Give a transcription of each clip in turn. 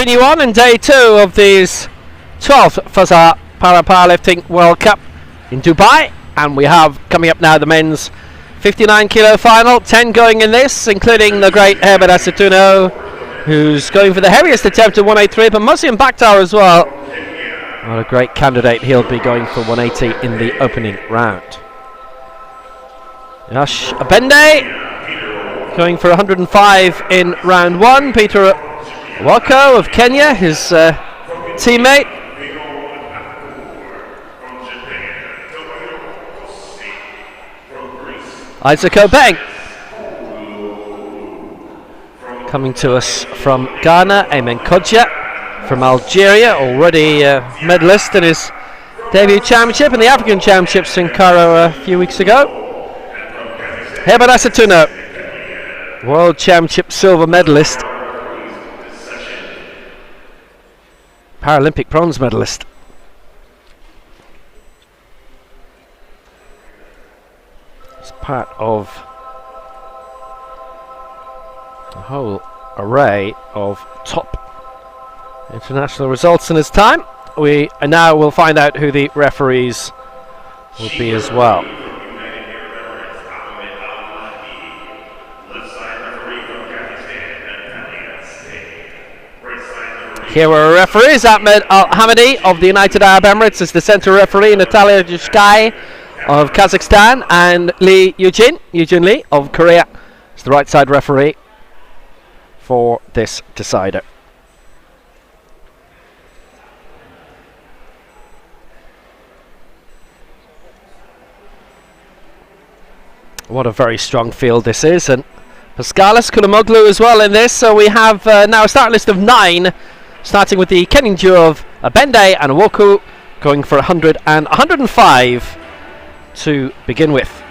continuing on day 2 of this 12th Fazza Powerlifting World Cup in Dubai, and we have coming up now the men's 59 kilo final. 10 going in this, including the great Herbert Acetuno, who's going for the heaviest attempt at 183, but Musi and Bakhtar as well. What a great candidate. He'll be going for 180 in the opening round. Yash Abende going for 105 in round 1. Peter Wako of Kenya, his teammate. Isaac Obeng coming to us from Ghana. Amen Kodja from Algeria, already medalist in his debut championship and the African Championships in Cairo a few weeks ago. Herbert Acetuno, World Championship silver medalist, Paralympic bronze medalist. It's part of a whole array of top international results in his time. We now will find out who the referees will be as well. Here are our referees. Ahmed Al-Hamidi of the United Arab Emirates is the centre referee. Natalia Jishkai of Kazakhstan, and Eugene Lee of Korea is the right side referee for this decider. What a very strong field this is, and Pascalis Kulumoglu as well in this. So we have now a start list of 9, starting with the Kenyan duo of Abende and Woku, going for 100 and 105 to begin with.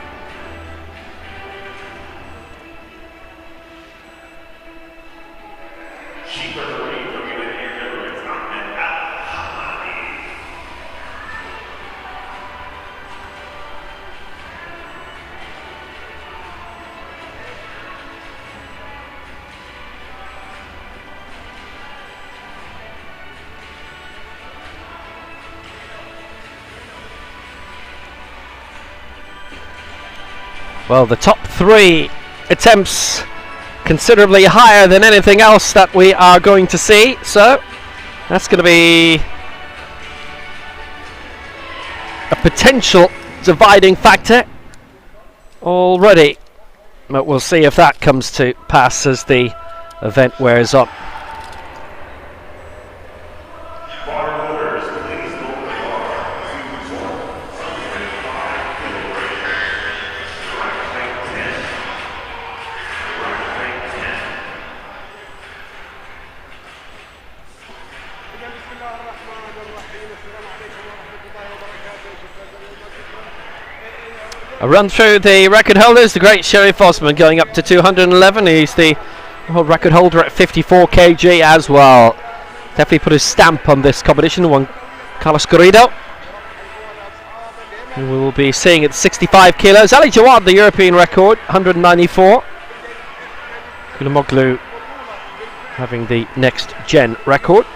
Well, the top 3 attempts considerably higher than anything else that we are going to see, so that's going to be a potential dividing factor already, but we'll see if that comes to pass as the event wears on. A run through the record holders. The great Sharif Osman going up to 211. He's the world record holder at 54 kg as well. Definitely put his stamp on this competition. Juan Carlos Garrido, we will be seeing at 65 kilos. Ali Jawad, the European record, 194. Kulumoglu having the next gen record.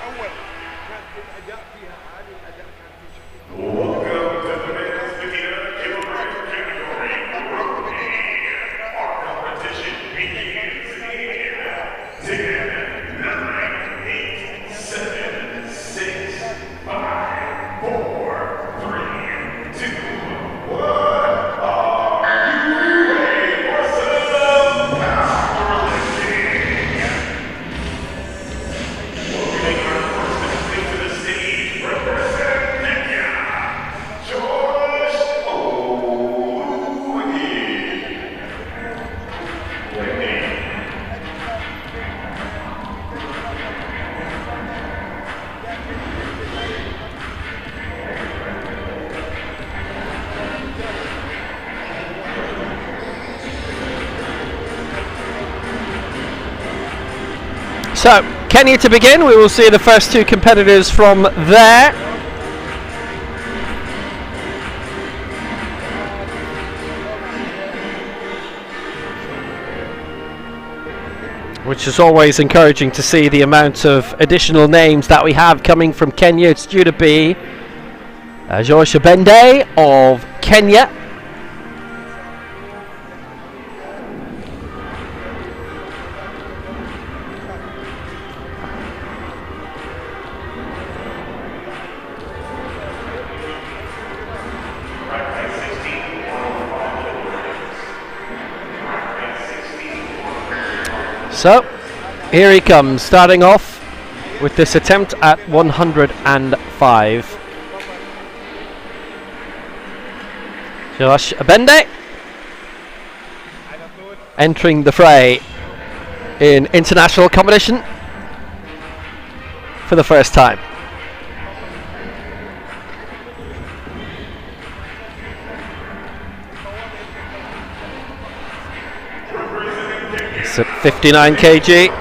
So, Kenya to begin. We will see the first 2 competitors from there. which is always encouraging to see the amount of additional names that we have coming from Kenya. It's due to be Joshua Bende of Kenya. So, here he comes, starting off with this attempt at 105. Josh Abende entering the fray in international competition for the first time. It's at 59 kg.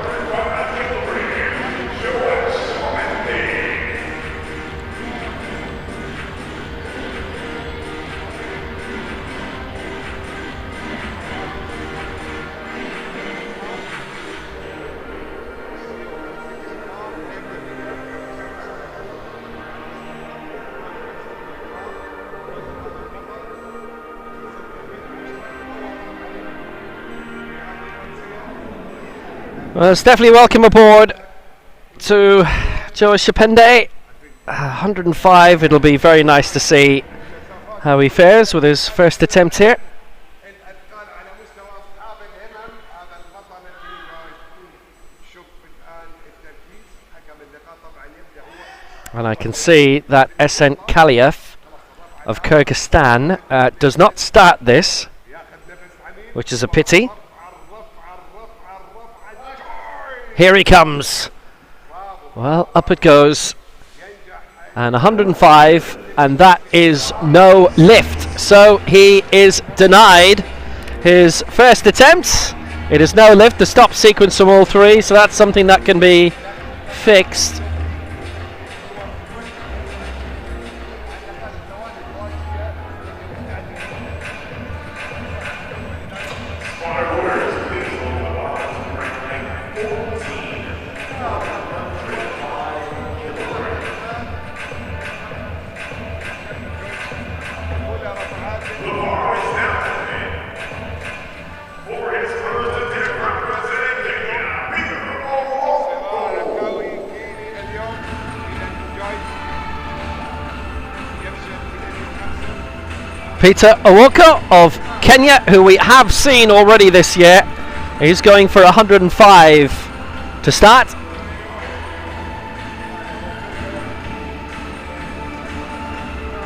Well, it's definitely welcome aboard to Joe Shapende. 105, it'll be very nice to see how he fares with his first attempt here. And I can see that SN Kaliev of Kyrgyzstan does not start this, which is a pity. Here he comes. Well, up it goes. And 105, and that is no lift. So he is denied his first attempt. It is no lift, the stop sequence from all three, so that's something that can be fixed. Peter Owoko of Kenya, who we have seen already this year. He's going for 105 to start.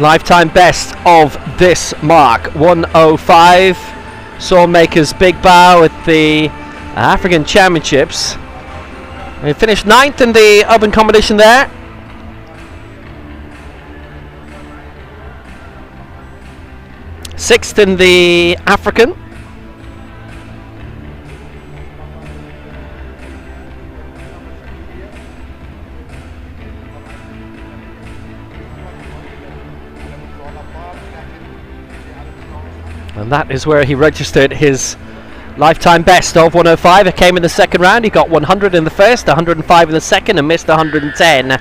Lifetime best of this mark, 105. Sawmaker's big bow at the African Championships. He finished 9th in the open competition there. Sixth in the African. And that is where he registered his lifetime best of 105. It came in the second round. He got 100 in the first, 105 in the second, and missed 110.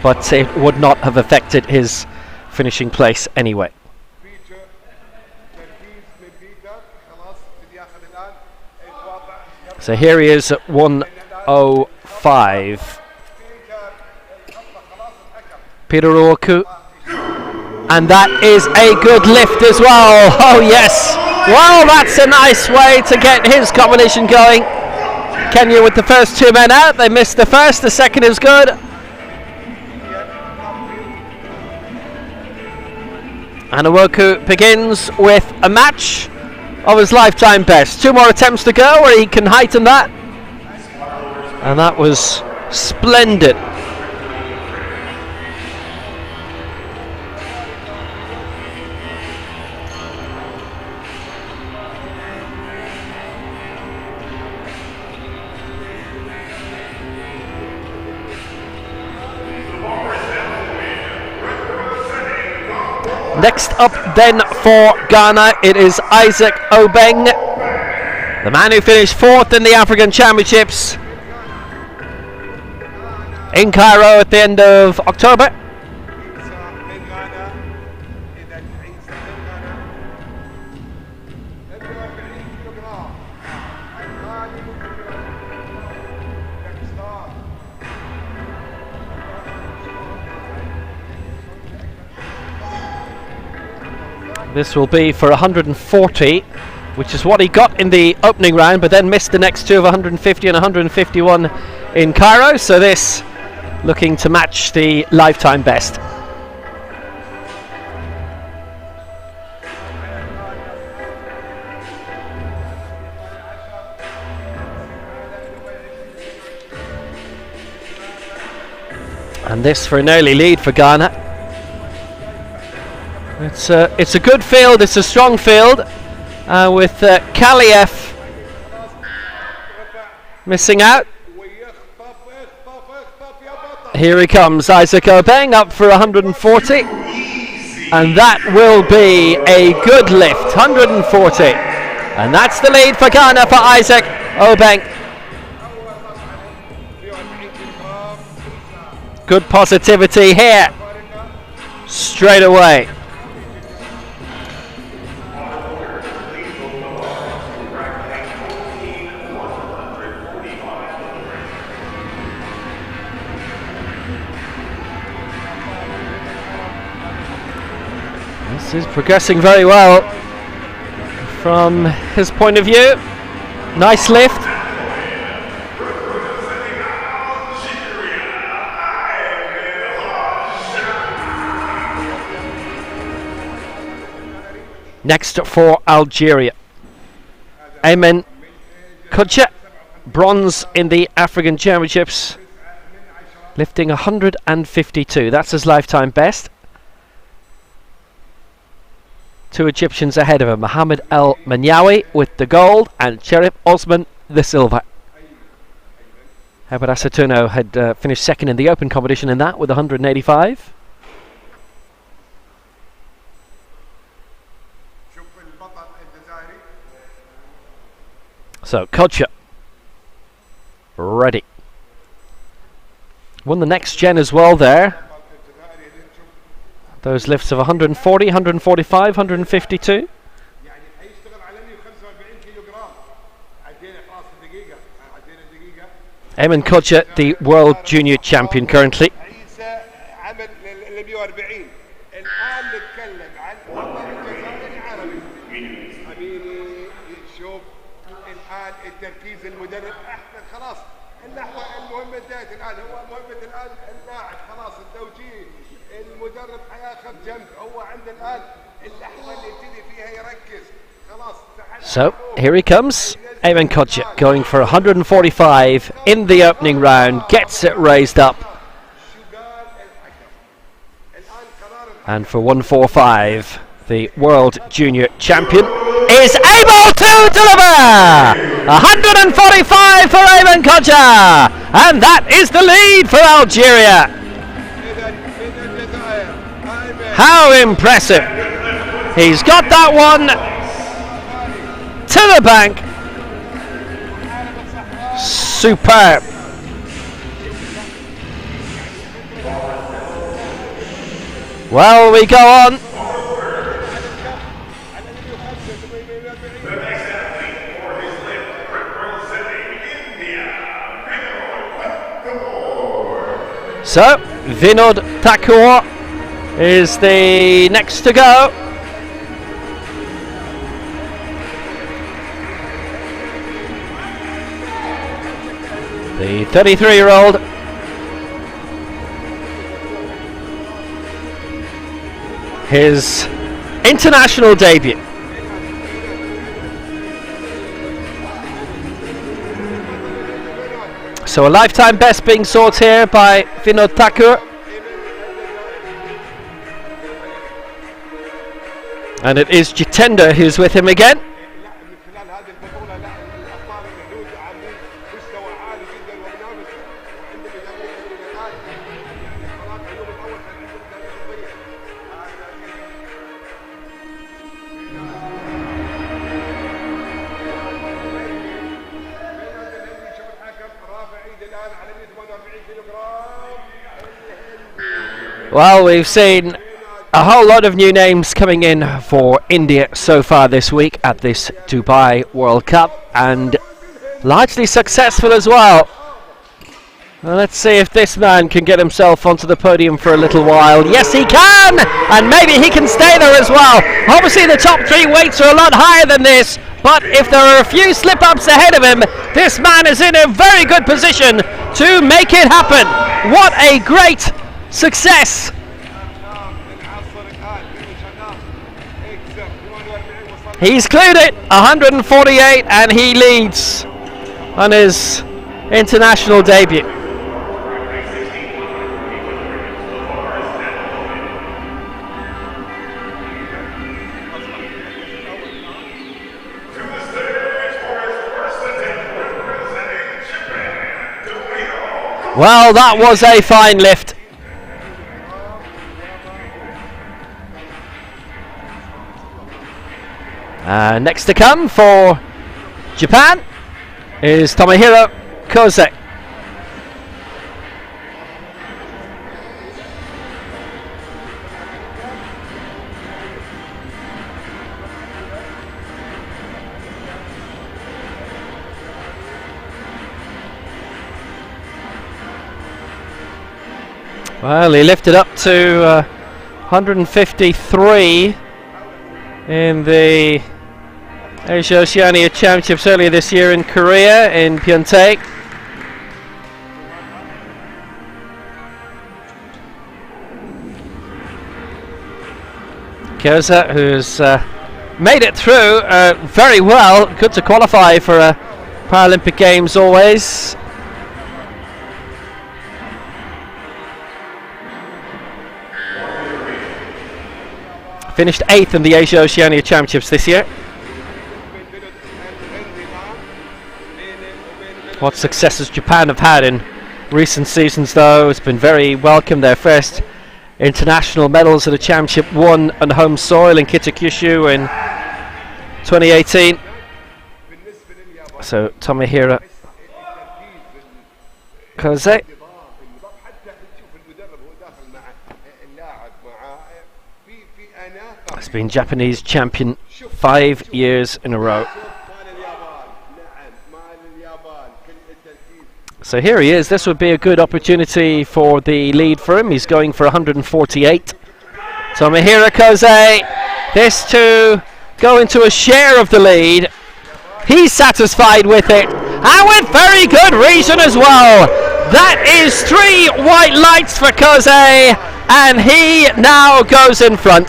But it would not have affected his finishing place anyway. So here he is at 105. Peter Owoko. And that is a good lift as well. Oh yes. Well, that's a nice way to get his combination going. Kenya with the first two men out. They missed the first. The second is good. And Owoko begins with a match of his lifetime best. Two more attempts to go where he can heighten that. And that was splendid. Next up then for Ghana, it is Isaac Obeng, the man who finished 4th in the African Championships. in Cairo at the end of October. This will be for 140, which is what he got in the opening round, but then missed the next two of 150 and 151 in Cairo. So this looking to match the lifetime best. And this for an early lead for Ghana. It's a good field, it's a strong field, with Kaliev missing out. Here he comes, Isaac Obeng up for 140, and that will be a good lift, 140, and that's the lead for Ghana for Isaac Obeng. Good positivity here, straight away. This is progressing very well from his point of view. Nice lift. Next for Algeria, Ayman Kodja, bronze in the African Championships, lifting 152. That's his lifetime best. Two Egyptians ahead of him, Mohamed El Manyawi with the gold and Sherif Osman the silver. Herbert Asatuno had finished second in the open competition in that with 185. So Kodja ready. Won the next gen as well there. Those lifts of 140, 145, 152. Ayman Kodja, the world junior champion currently. So here he comes, Ayman Kodja going for 145 in the opening round, gets it raised up, and for 145 the world junior champion is able to deliver 145 for Ayman Kodja, and that is the lead for Algeria. How impressive. He's got that one to the bank. Superb. Well, we go on. So, Vinod Thakur is the next to go. The 33-year-old. His international debut. So a lifetime best being sought here by Vinod Thakur. And it is Jitender who's with him again. الان على 148 كيلو جرام. Well, we've seen a whole lot of new names coming in for India so far this week at this Dubai World Cup, and largely successful as well. Well, let's see if this man can get himself onto the podium for a little while. Yes, he can! And maybe he can stay there as well. Obviously, the top three weights are a lot higher than this, but if there are a few slip-ups ahead of him, this man is in a very good position to make it happen. What a great success! He's cleared it, 148, and he leads on his international debut. Well, that was a fine lift. Next to come for Japan is Tomohiro Kose. Well, he lifted up to 153 in the Asia Oceania Championships earlier this year in Korea, in Pyeongtaek. Koza, who's made it through very well, good to qualify for Paralympic Games always. Finished 8th in the Asia Oceania Championships this year. What successes Japan have had in recent seasons, though. It's been very welcome. Their first international medals at a championship won on home soil in Kitakyushu in 2018. So Tomohiro Kose has been Japanese champion 5 years in a row. So here he is. This would be a good opportunity for the lead for him. He's going for 148. Tomohiro Kose, this to go into a share of the lead. He's satisfied with it, and with very good reason as well. That is 3 white lights for Kose, and he now goes in front.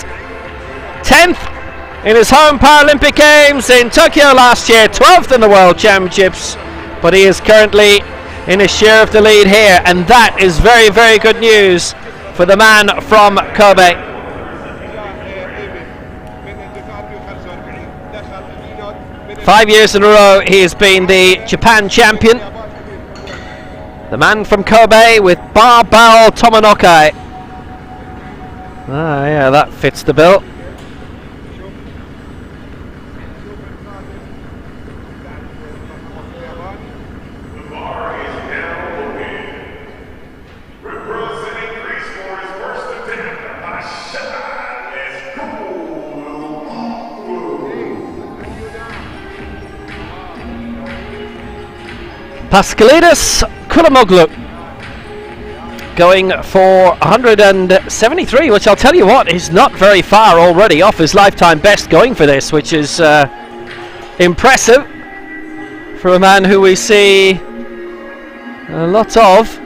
10th in his home Paralympic Games in Tokyo last year, 12th in the World Championships, but he is currently in a share of the lead here, and that is very, very good news for the man from Kobe. Five years in a row he has been the Japan champion. The man from Kobe with barbell Tomonokai. Ah, yeah, that fits the bill. Pascalidis Kulamoglu going for 173, which I'll tell you what is not very far already off his lifetime best going for this, which is impressive for a man who we see a lot of.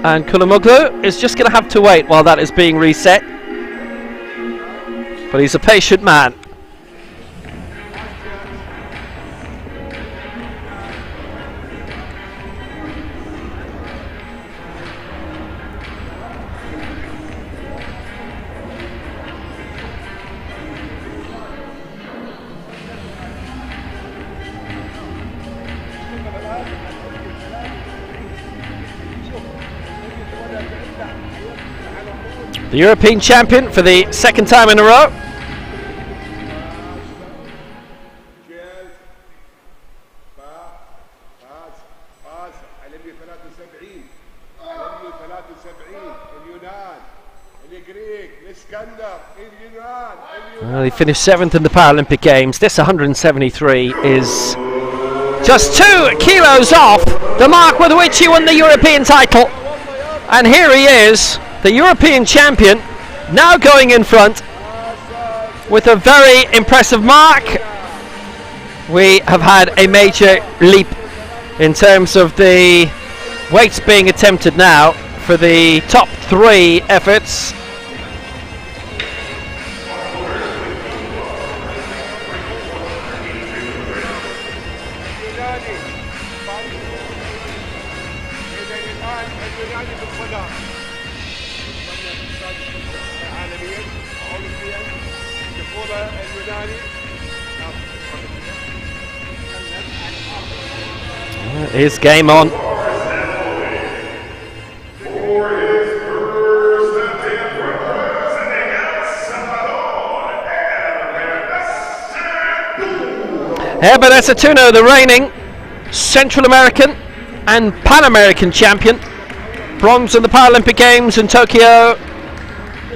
And Kulamoglu is just going to have to wait while that is being reset, but he's a patient man. The European champion for the second time in a row. Well, he finished 7th in the Paralympic Games. This 173 is just 2 kilos off the mark with which he won the European title. And here he is, the European champion, now going in front with a very impressive mark. We have had a major leap in terms of the weights being attempted now for the top 3 efforts. Is game on. Herbert Esatuno, the reigning Central American and Pan American champion. Bronze in the Paralympic Games in Tokyo.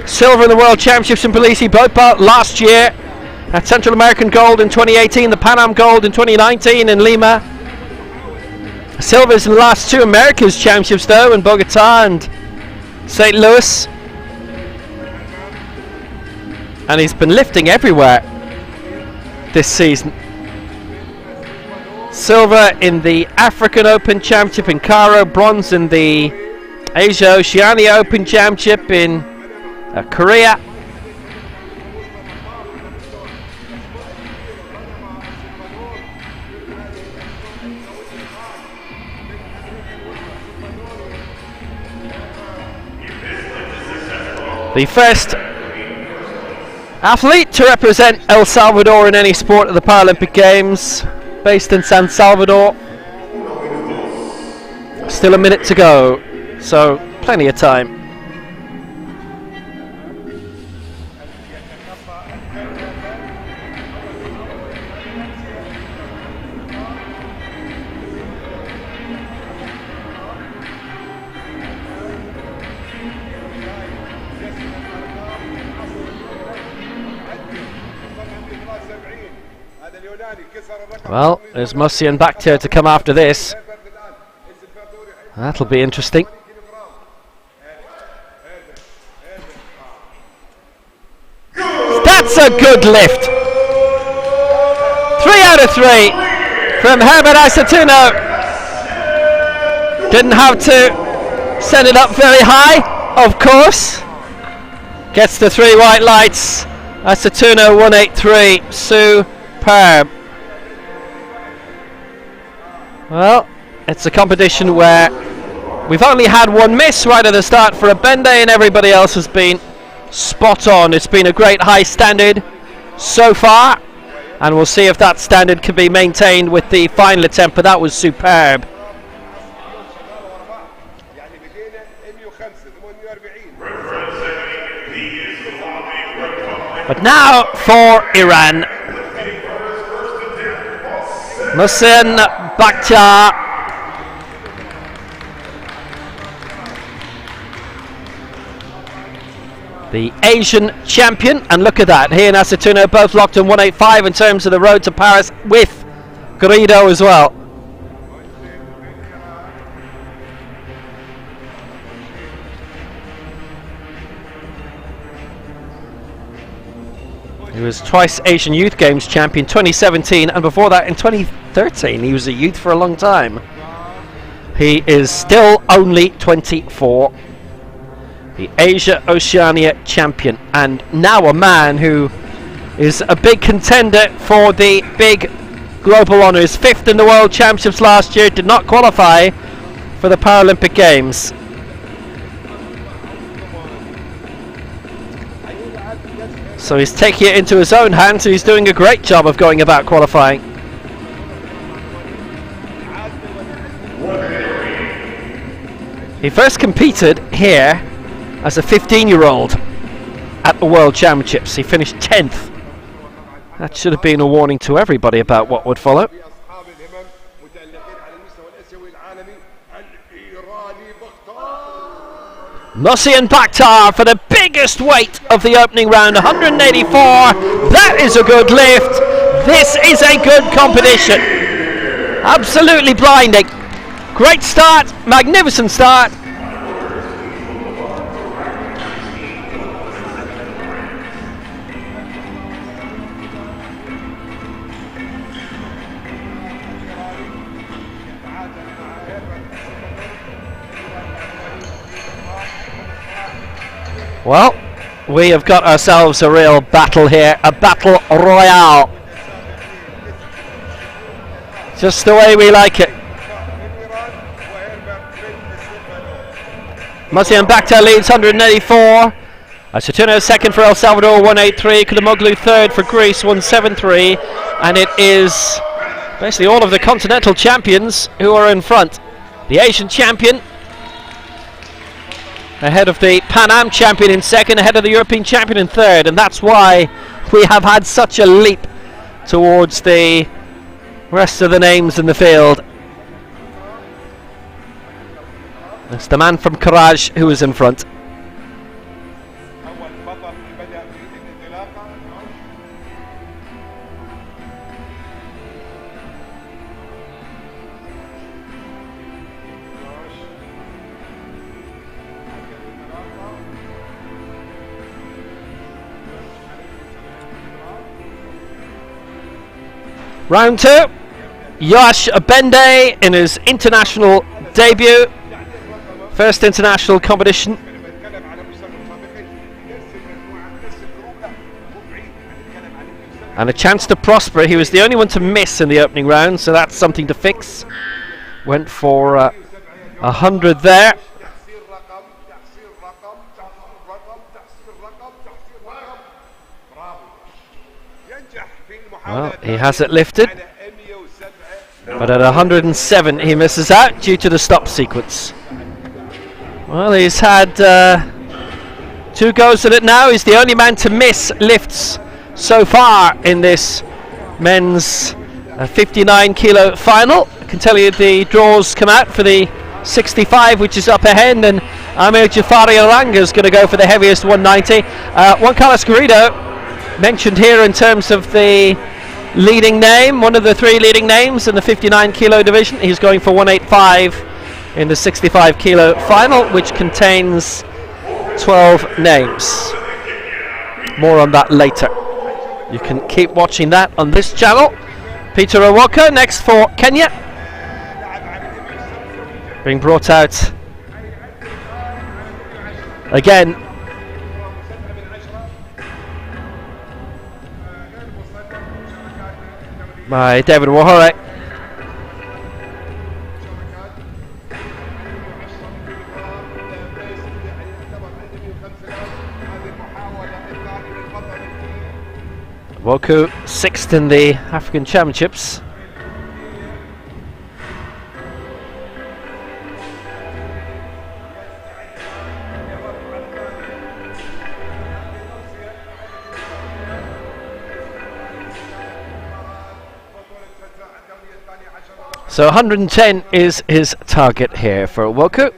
Silver in the World Championships in Tbilisi, both last year. That Central American gold in 2018, the Pan Am gold in 2019 in Lima. Silver's in the last 2 Americas Championships though, in Bogota and St. Louis. And he's been lifting everywhere this season. Silver in the African Open Championship in Cairo, bronze in the Asia Oceania Open Championship in Korea. The first athlete to represent El Salvador in any sport at the Paralympic Games, based in San Salvador. Still a minute to go, so plenty of time. Well, there's Mussi and Bakhtiar to come after this. That'll be interesting. That's a good lift. 3 out of 3 from Herbert Esatuno. Didn't have to send it up very high, of course. Gets the 3 white lights. Esatuno 183. Superb. Well, it's a competition where we've only had 1 miss right at the start for a Bende, and everybody else has been spot on. It's been a great high standard so far, and we'll see if that standard can be maintained with the final attempt, but that was superb. But now for Iran. Muhsin Bakhtiar. The Asian champion, and look at that, he and Esatuno both locked in 185 in terms of the road to Paris, with Garrido as well. He was twice Asian Youth Games champion, 2017, and before that in 2013. He was a youth for a long time. He is still only 24. The Asia Oceania champion, and now a man who is a big contender for the big global honours. 5th in the World Championships last year, did not qualify for the Paralympic Games. So he's taking it into his own hands, and he's doing a great job of going about qualifying. He first competed here as a 15-year-old at the World Championships. He finished 10th. That should have been a warning to everybody about what would follow. Musi Bakhtar for the biggest weight of the opening round, 184. That is a good lift. This is a good competition. Absolutely blinding. Great start, magnificent start. Well, we have got ourselves a real battle here, a battle royale. Just the way we like it. Musi Bakhtar leads 184. Saturno second for El Salvador, 183. Kulamoglu third for Greece, 173. And it is basically all of the continental champions who are in front. The Asian champion ahead of the Pan Am champion in second, ahead of the European champion in third, and that's why we have had such a leap towards the rest of the names in the field. It's the man from Karaj who is in front. Round two, Yash Abende in his international debut, first international competition. And a chance to prosper. He was the only one to miss in the opening round, so that's something to fix. Went for 100 there. Well, he has it lifted, but at 107 he misses out due to the stop sequence. Well, he's had 2 goes at it now. He's the only man to miss lifts so far in this men's 59 kilo final. I can tell you the draws come out for the 65, which is up ahead, and Amir Jafari Aranga is going to go for the heaviest 190. Juan Carlos Garrido mentioned here in terms of the leading name, one of the 3 leading names in the 59 kilo division. He's going for 185 in the 65 kilo final, which contains 12 names. More on that later. You can keep watching that on this channel. Peter Owoko next for Kenya, being brought out again by David Wahore. Woku 6th in the African Championships. So 110 is his target here for Woku.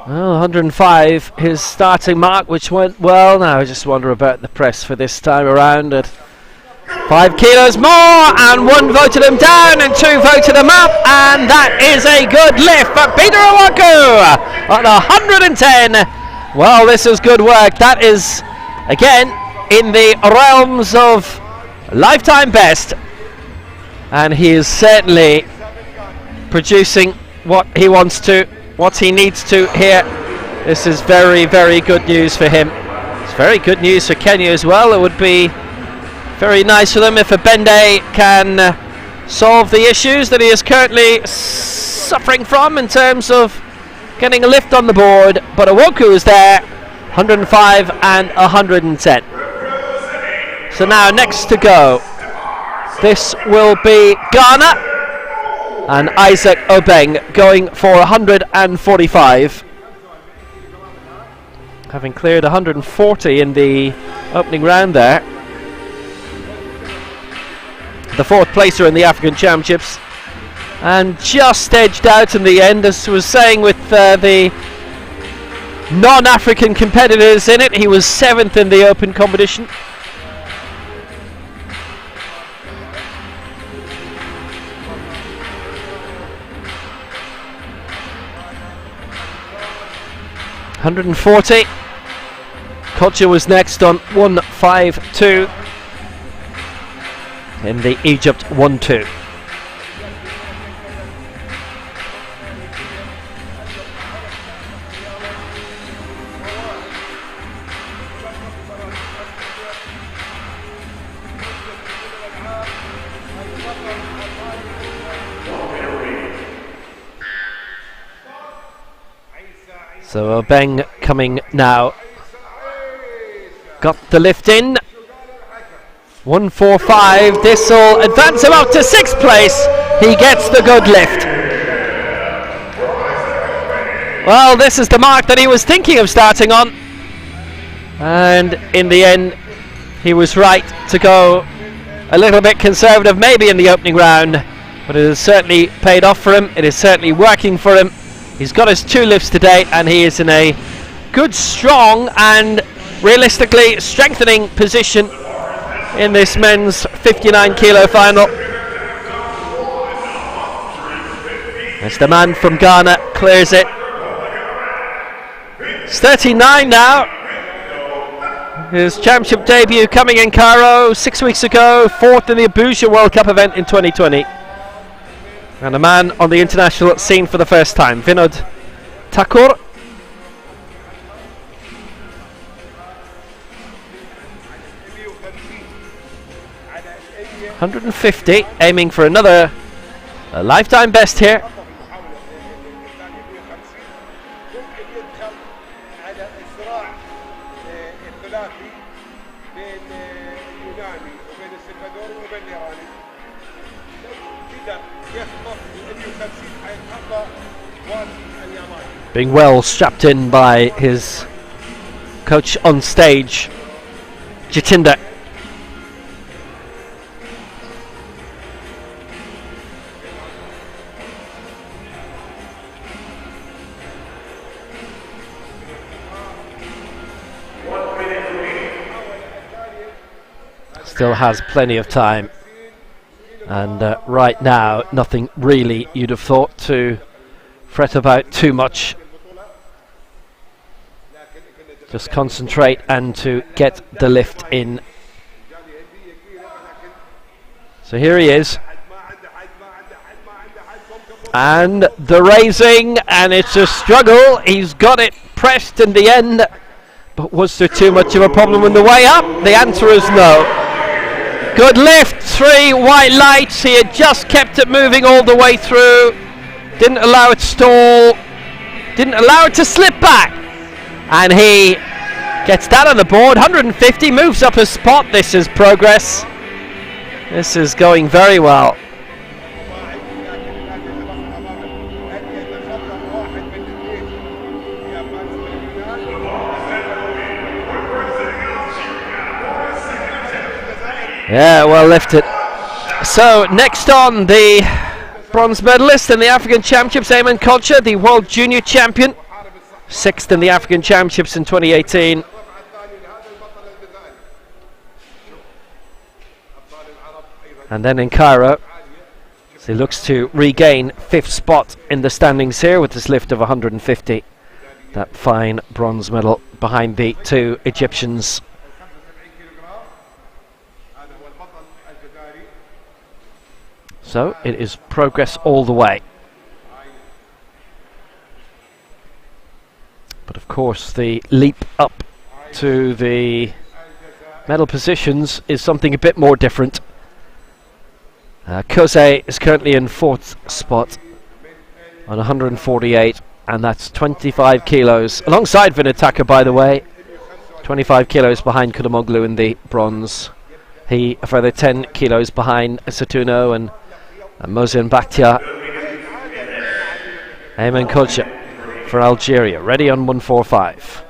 Well, 105 his starting mark, which went well. Now I just wonder about the press for this time around at 5 kilos more, and 1 voted him down and 2 voted him up, and that is a good lift for Peter Owoko at 110. Well, this is good work. That is again in the realms of lifetime best, and he is certainly producing what he wants to, what he needs to here. This is very, very good news for him. It's very good news for Kenya as well. It would be very nice for them if Abende can solve the issues that he is currently suffering from in terms of getting a lift on the board. But Owoko is there, 105 and 110. So now next to go, this will be Ghana and Isaac Obeng going for 145, having cleared 140 in the opening round there. The 4th placer in the African Championships, and just edged out in the end, as was saying with the non-African competitors in it. He was 7th in the open competition. $140. Kocha was next on 152 in the Egypt 1-2. So Obeng coming now. Got the lift in. 145. This will advance him up to 6th place. He gets the good lift. Well, this is the mark that he was thinking of starting on. And in the end, he was right to go a little bit conservative, maybe in the opening round. But it has certainly paid off for him. It is certainly working for him. He's got his 2 lifts to date, and he is in a good, strong, and realistically strengthening position in this men's 59 kilo final. As the man from Ghana clears it. It's 39 now. His championship debut coming in Cairo 6 weeks ago, 4th in the Abuja World Cup event in 2020. And a man on the international scene for the first time, Vinod Thakur. $150, aiming for another lifetime best here. Being well strapped in by his coach on stage, Jatinder. Still has plenty of time, and right now nothing really you'd have thought to fret about too much. Just concentrate and to get the lift in. So here he is, and the raising, and it's a struggle. He's got it pressed in the end, but was there too much of a problem on the way up? The answer is no. Good lift, 3 white lights. He had just kept it moving all the way through, didn't allow it to stall, didn't allow it to slip back, and he gets that on the board. 150, moves up a spot. This is progress. This is going very well. Yeah, well lifted. So next on, the bronze medalist in the African Championships, Ayman Kocha, the world junior champion, 6th in the African Championships in 2018. And then in Cairo, so he looks to regain 5th spot in the standings here with this lift of 150. That fine bronze medal behind the 2 Egyptians. So it is progress all the way. But of course the leap up to the medal positions is something a bit more different. Koze is currently in 4th spot on 148, and that's 25 kilos, alongside Vinod Thakur, by the way. 25 kilos behind Kudamoglu in the bronze. He a further 10 kilos behind Satuno and Mohsen Bakhtiar. Ayman Kocha for Algeria, ready on 145.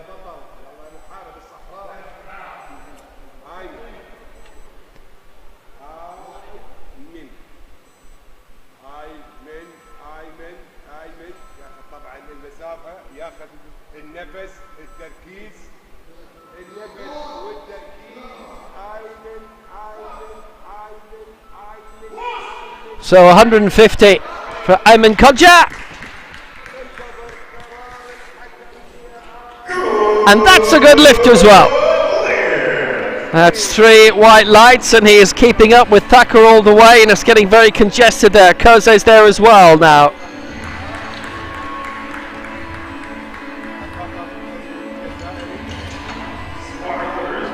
ياخذ النفس So 150 for Ayman Kodja. And that's a good lift as well. That's 3 white lights, and he is keeping up with Thakur all the way, and it's getting very congested there. Koze's there as well now.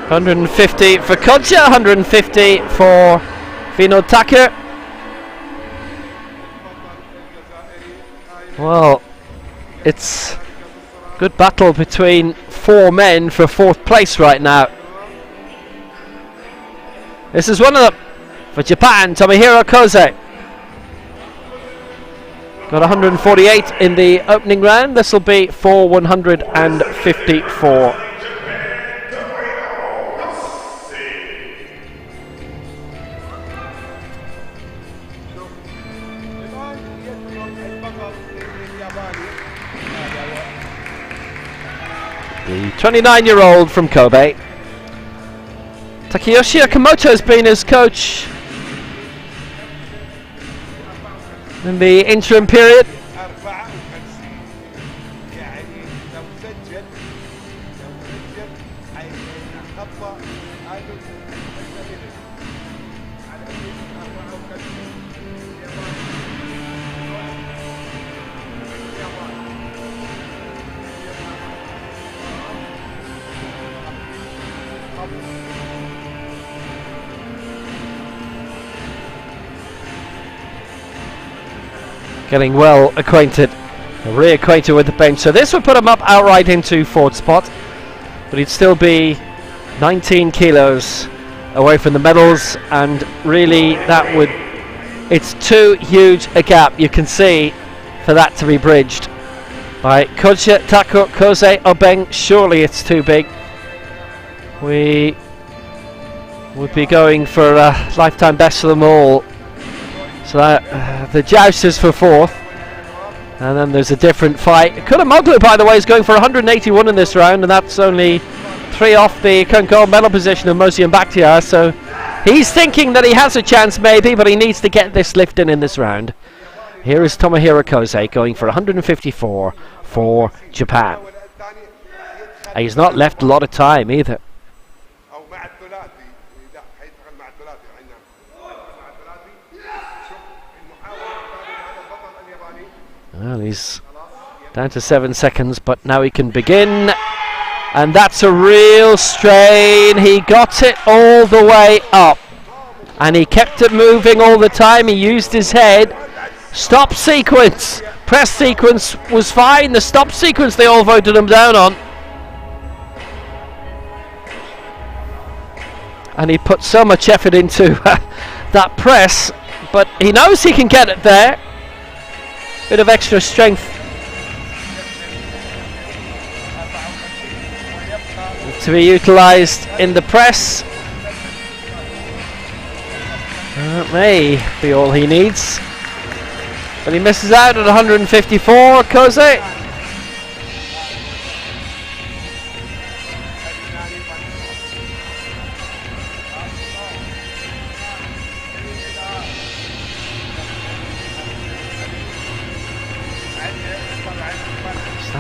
$150 for Kodja, $150 for Vinod Thakur. Well, it's good battle between 4 men for 4th place right now. This is one of them for Japan, Tomohiro Koze. Got 148 in the opening round. This will be for 154. The 29-year-old from Kobe. Takeyoshi Okamoto has been his coach in the interim period. Getting well acquainted, reacquainted with the bench. So this would put him up outright into 4th spot, but he'd still be 19 kilos away from the medals, and really that would, it's too huge a gap, you can see, for that to be bridged by Kodja, Thakur, Koze, Obeng. Surely it's too big. We would be going for a lifetime best for them all. So that, the joust is for 4th, and then there's a different fight. Kulamoglu, by the way, is going for 181 in this round, and that's only 3 off the current gold medal position of Mosi and Bakhtiar. So he's thinking that he has a chance maybe, but he needs to get this lift in this round. Here is Tomohiro Koze going for 154 for Japan. He's not left a lot of time either. Well, he's down to 7 seconds, but now he can begin. And that's a real strain. He got it all the way up, and he kept it moving all the time. He used his head. Stop sequence. Press sequence was fine. The stop sequence they all voted him down on. And he put so much effort into that press, but he knows he can get it there. Bit of extra strength to be utilised in the press. That may be all he needs, but he misses out at 154. Koze.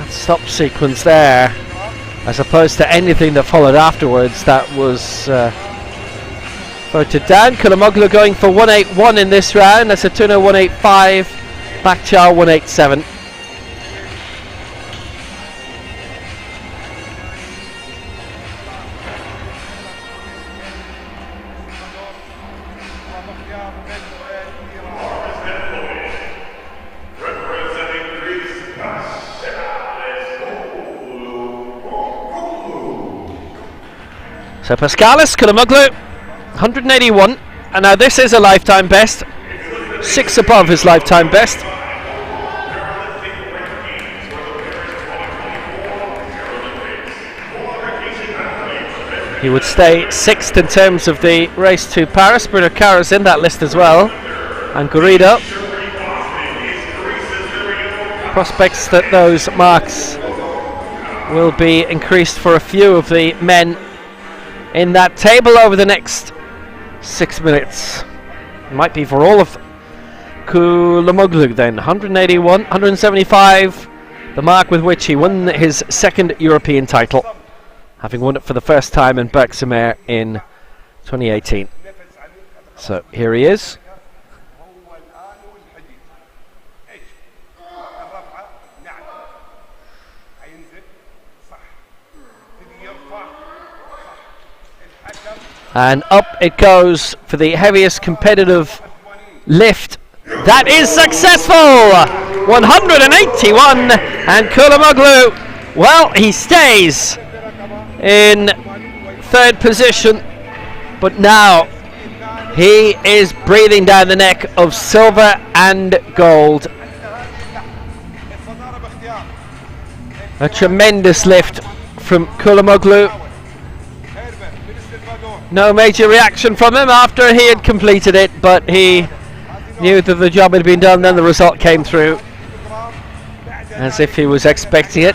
Stop sequence there, as opposed to anything that followed afterwards, that was voted down. Kulamoglu going for 181 in this round. That's a Tuno 185, Bakhtiar 187. So Pascalis, Kulamoglu, 181, and now this is a lifetime best, 6 above his lifetime best. He would stay 6th in terms of the race to Paris. Bruno Cara's in that list as well, and Garrido. Prospects that those marks will be increased for a few of the men in that table over the next 6 minutes. It might be for all of them. Kulamoglu then, 181, 175, the mark with which he won his second European title, having won it for the first time in Berkshire in 2018. So here he is. And up it goes for the heaviest competitive lift. That is successful! 181, and Kulamoglu, well, he stays in third position, but now he is breathing down the neck of silver and gold. A tremendous lift from Kulamoglu. No major reaction from him after he had completed it, but he knew that the job had been done. Then the result came through as if he was expecting it.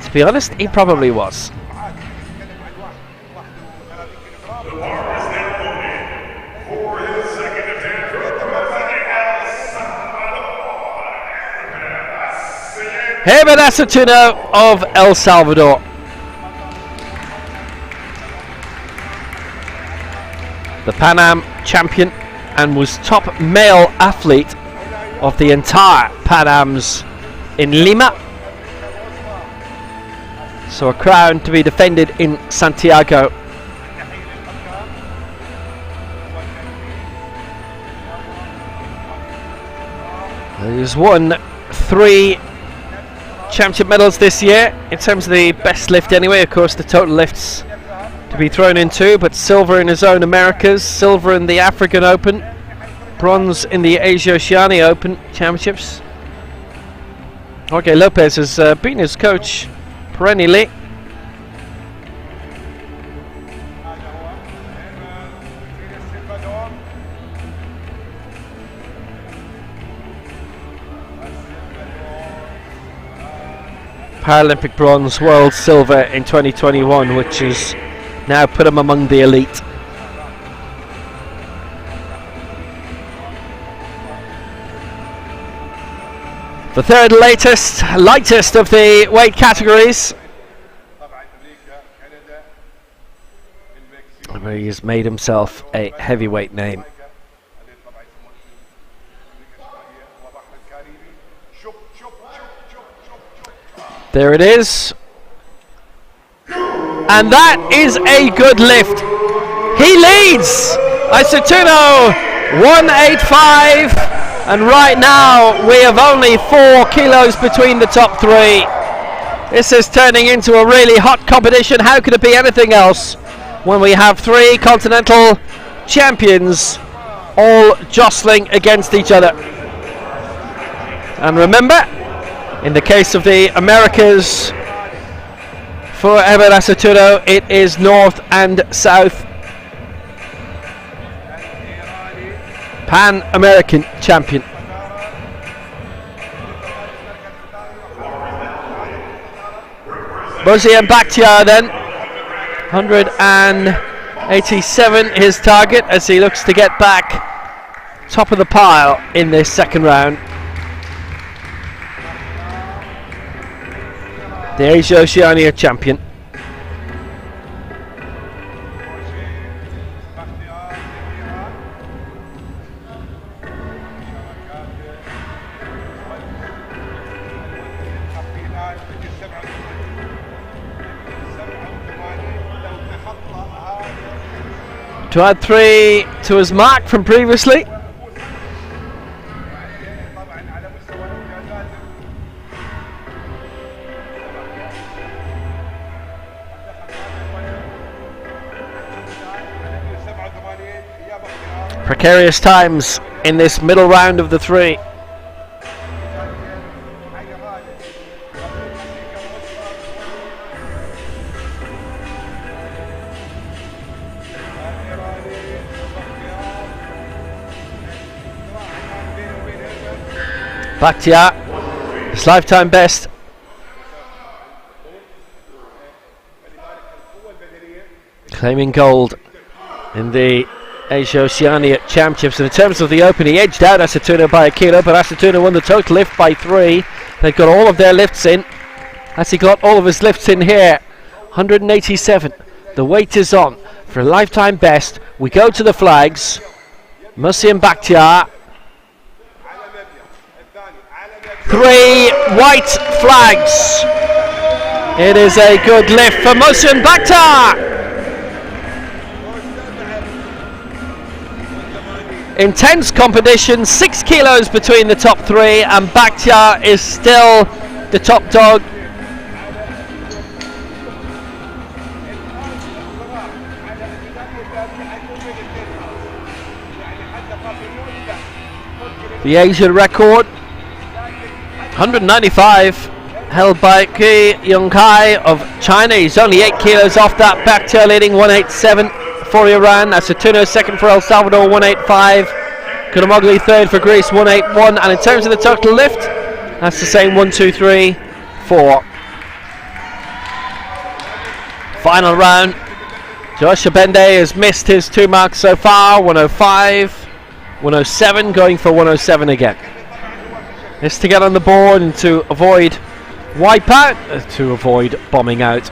To be honest, he probably was. Herbert Aceituno of El Salvador. The Pan Am champion and was top male athlete of the entire Pan Ams in Lima. So a crown to be defended in Santiago. He's won 3 championship medals this year in terms of the best lift anyway. Of course the total lifts to be thrown in too, but silver in his own Americas, silver in the African Open, bronze in the Asia Oceania Open Championships. Jorge Lopez has been his coach perennially. Paralympic bronze, world silver in 2021, which is now put him among the elite. The third lightest of the weight categories. Where he has made himself a heavyweight name. There it is. And that is a good lift. He leads. Aceituno 185. And right now we have only 4 kilos between the top 3. This is turning into a really hot competition. How could it be anything else when we have 3 continental champions all jostling against each other? And remember, in the case of the Americas, for Herbert Aceituno, it is North and South. Pan-American champion. Buzzy and Bakhtiar then. 187 his target as he looks to get back top of the pile in this second round. The Asia Oceania champion. To add 3 to his mark from previously. Precarious times in this middle round of the 3. Bakhtiar, his lifetime best. Claiming gold in the Asia Oceania Championships. And in terms of the Open, he edged out Asatuna by a kilo, but Asatuna won the total lift by 3. They've got all of their lifts in. As he got all of his lifts in here, 187. The weight is on for a lifetime best. We go to the flags. Musim Bakhtiar. 3 white flags. It is a good lift for Musim Bakhtiar. Intense competition, 6 kilos between the top 3, and Bakhtiar is still the top dog. The Asian record, 195, held by Ki Yongkai of China. He's only 8 kilos off that. Bakhtiar leading 187 for Iran. Asatuna second for El Salvador, 185. Kulamoglu third for Greece, 181. And in terms of the total lift, that's the same, 1, 2, 3, 4. Final round. Joshua Bende has missed his 2 marks so far, 105, 107, going for 107 again. This to get on the board and to avoid wipeout, to avoid bombing out.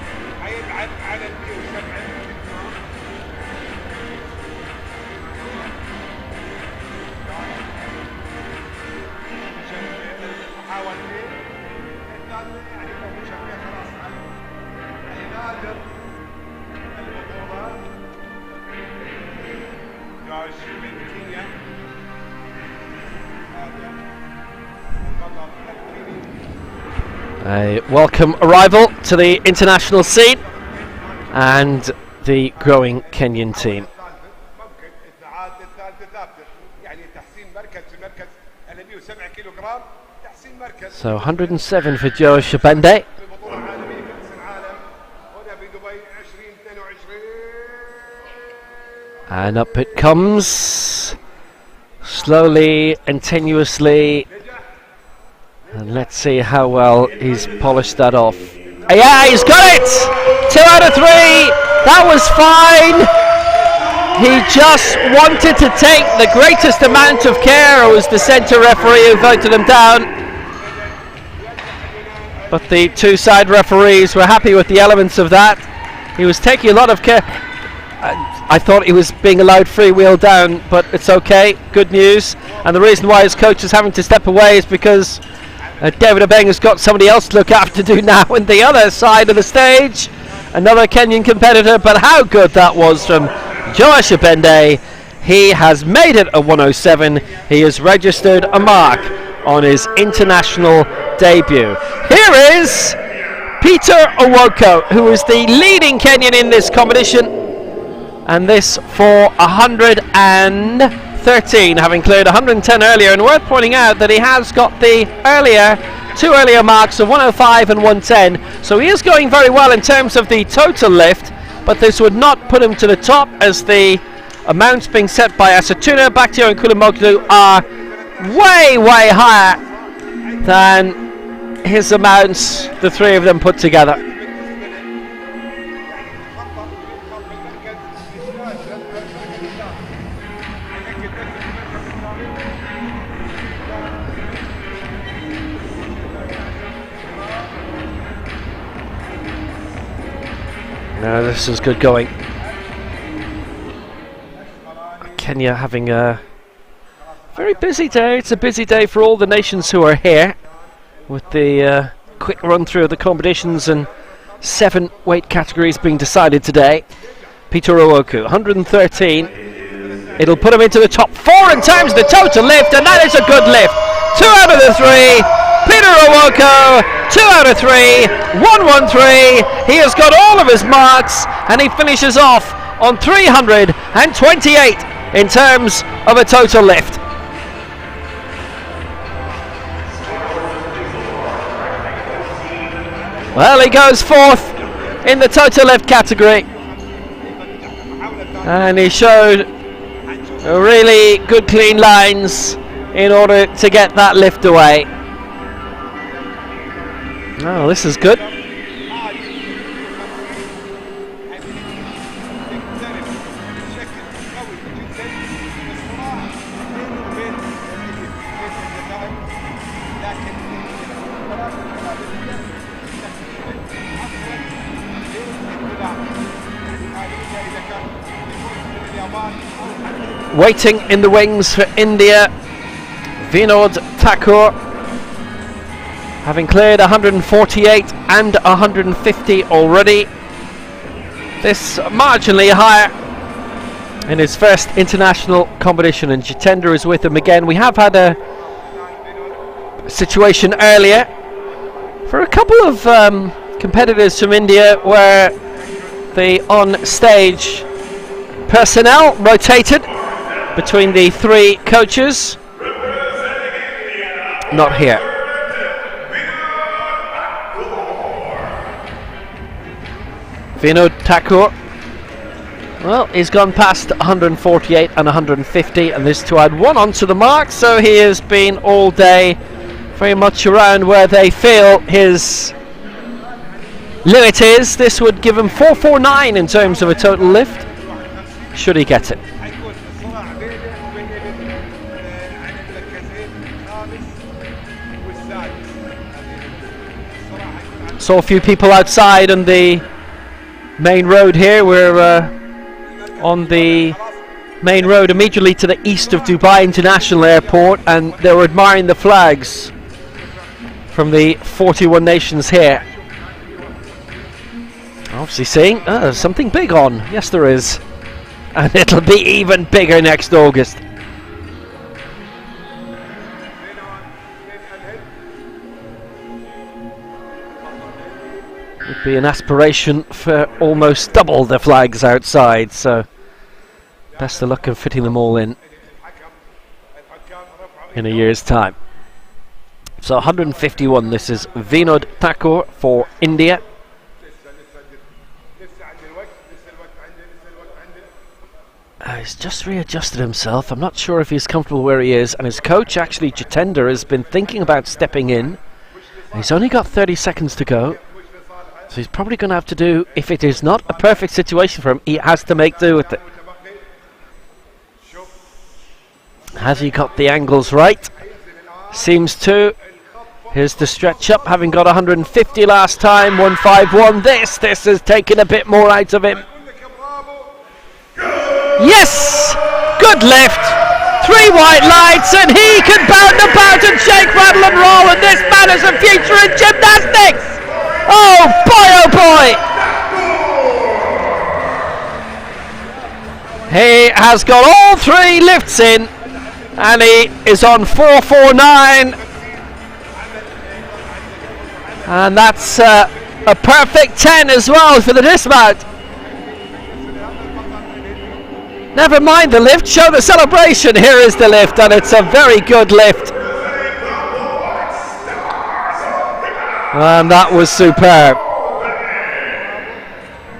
A welcome arrival to the international scene and the growing Kenyan team. So 107 for Joshua Bende. And up it comes, slowly and tenuously. And let's see how well he's polished that off. Yeah, he's got it! 2 out of 3! That was fine! He just wanted to take the greatest amount of care. It was the centre referee who voted him down. But the 2 side referees were happy with the elements of that. He was taking a lot of care. I thought he was being allowed free wheel down, but it's okay. Good news. And the reason why his coach is having to step away is because David Obeng has got somebody else to look after to do now on the other side of the stage. Another Kenyan competitor, but how good that was from Joshua Bende. He has made it a 107. He has registered a mark on his international debut. Here is Peter Owoko, who is the leading Kenyan in this competition, and this for 113, having cleared 110 earlier. And worth pointing out that he has got the two earlier marks of 105 and 110, so he is going very well in terms of the total lift, but this would not put him to the top, as the amounts being set by Asatuna, Bakhtiar and Kulamoglu are way higher than his amounts, the 3 of them put together. Now this is good going. Kenya having a very busy day. It's a busy day for all the nations who are here, with the quick run through of the competitions and 7 weight categories being decided today. Peter Owoko, 113. It'll put him into the top 4 in terms of the total lift, and that is a good lift. 2 out of the 3. Peter Owoko, 2 out of 3, 113. He has got all of his marks, and he finishes off on 328 in terms of a total lift. Well, he goes 4th in the total lift category, and he showed really good clean lines in order to get that lift away. Oh, this is good. Waiting in the wings for India, Vinod Thakur, having cleared 148 and 150 already. This marginally higher in his first international competition, and Jitendra is with him again. We have had a situation earlier for a couple of competitors from India where the on-stage personnel rotated between the three coaches. Not here. Vinod Thakur, well, he's gone past 148 and 150, and this to add one onto the mark, so he has been all day very much around where they feel his limit is. This would give him 449 in terms of a total lift, should he get it. Saw a few people outside on the main road here. We're on the main road immediately to the east of Dubai International Airport, and they were admiring the flags from the 41 nations here. Obviously seeing there's something big on. Yes, there is. And it'll be even bigger next August. Would be an aspiration for almost double the flags outside, so best of luck in fitting them all in a year's time. So 151, this is Vinod Thakur for India. He's just readjusted himself. I'm not sure if he's comfortable where he is, and his coach actually Jitendra has been thinking about stepping in. He's only got 30 seconds to go. So he's probably going to have to do, if it is not a perfect situation for him, he has to make do with it. Has he got the angles right? Seems to. Here's the stretch up, having got 150 last time, 151. This has taken a bit more out of him. Yes! Good lift! 3 white lights, and he can bound about and shake, rattle and roll, and this man is a future in gymnastics! Oh boy, oh boy! He has got all 3 lifts in, and he is on 449. And that's a perfect 10 as well for the dismount. Never mind the lift, show the celebration. Here is the lift, and it's a very good lift. And that was superb.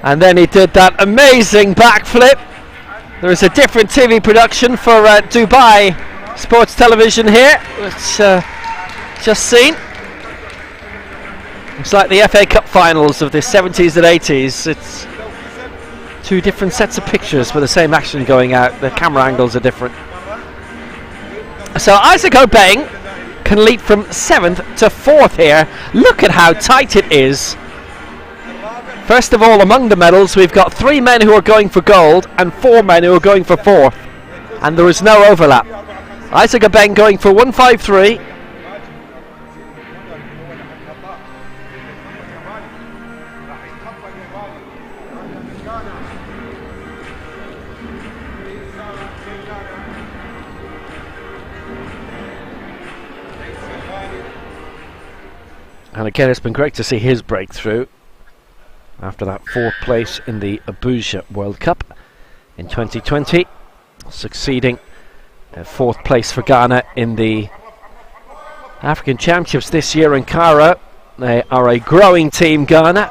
And then he did that amazing backflip. There is a different TV production for Dubai Sports Television here, which just seen. It's like the FA Cup finals of the 70s and 80s. It's 2 different sets of pictures with the same action going out. The camera angles are different. So Isaac Obeng can leap from 7th to 4th here. Look at how tight it is. First of all, among the medals, we've got 3 men who are going for gold and 4 men who are going for 4th. And there is no overlap. Isaac Obeng going for 153. And again, it's been great to see his breakthrough after that 4th place in the Abuja World Cup in 2020, succeeding 4th place for Ghana in the African Championships this year in Cairo. They are a growing team, Ghana,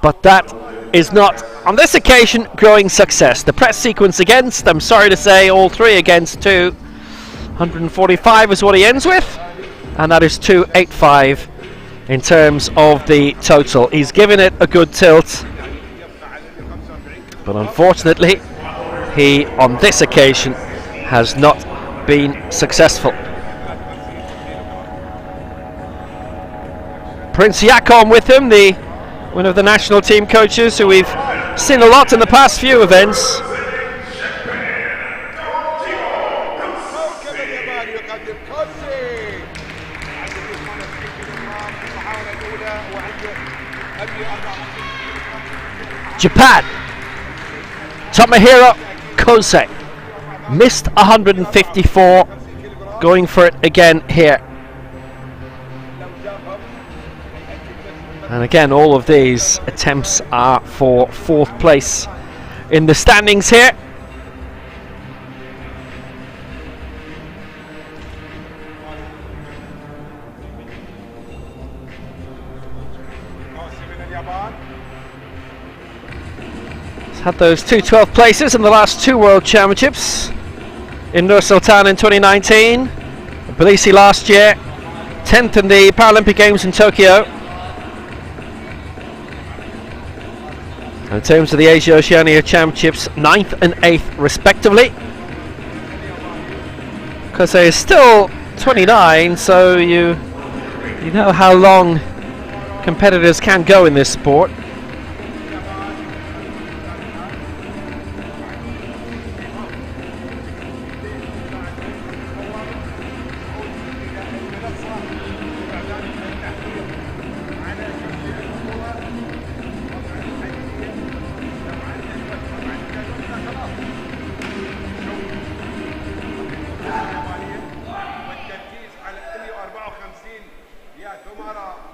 but that is not, on this occasion, growing success. The press sequence against, I'm sorry to say, all 3 against 2. 145 is what he ends with. And that is 285 in terms of the total. He's given it a good tilt, but unfortunately he on this occasion has not been successful. Prince Yakon with him, one of the national team coaches who we've seen a lot in the past few events. Japan, Tomohiro Kosei missed 154, going for it again here. And again, all of these attempts are for 4th place in the standings here. Had those 2 12th places in the last 2 World Championships. In Nur Sultan in 2019, Tbilisi last year, 10th in the Paralympic Games in Tokyo. And in terms of the Asia Oceania Championships, 9th and 8th respectively. Because they're still 29, so you know how long competitors can go in this sport.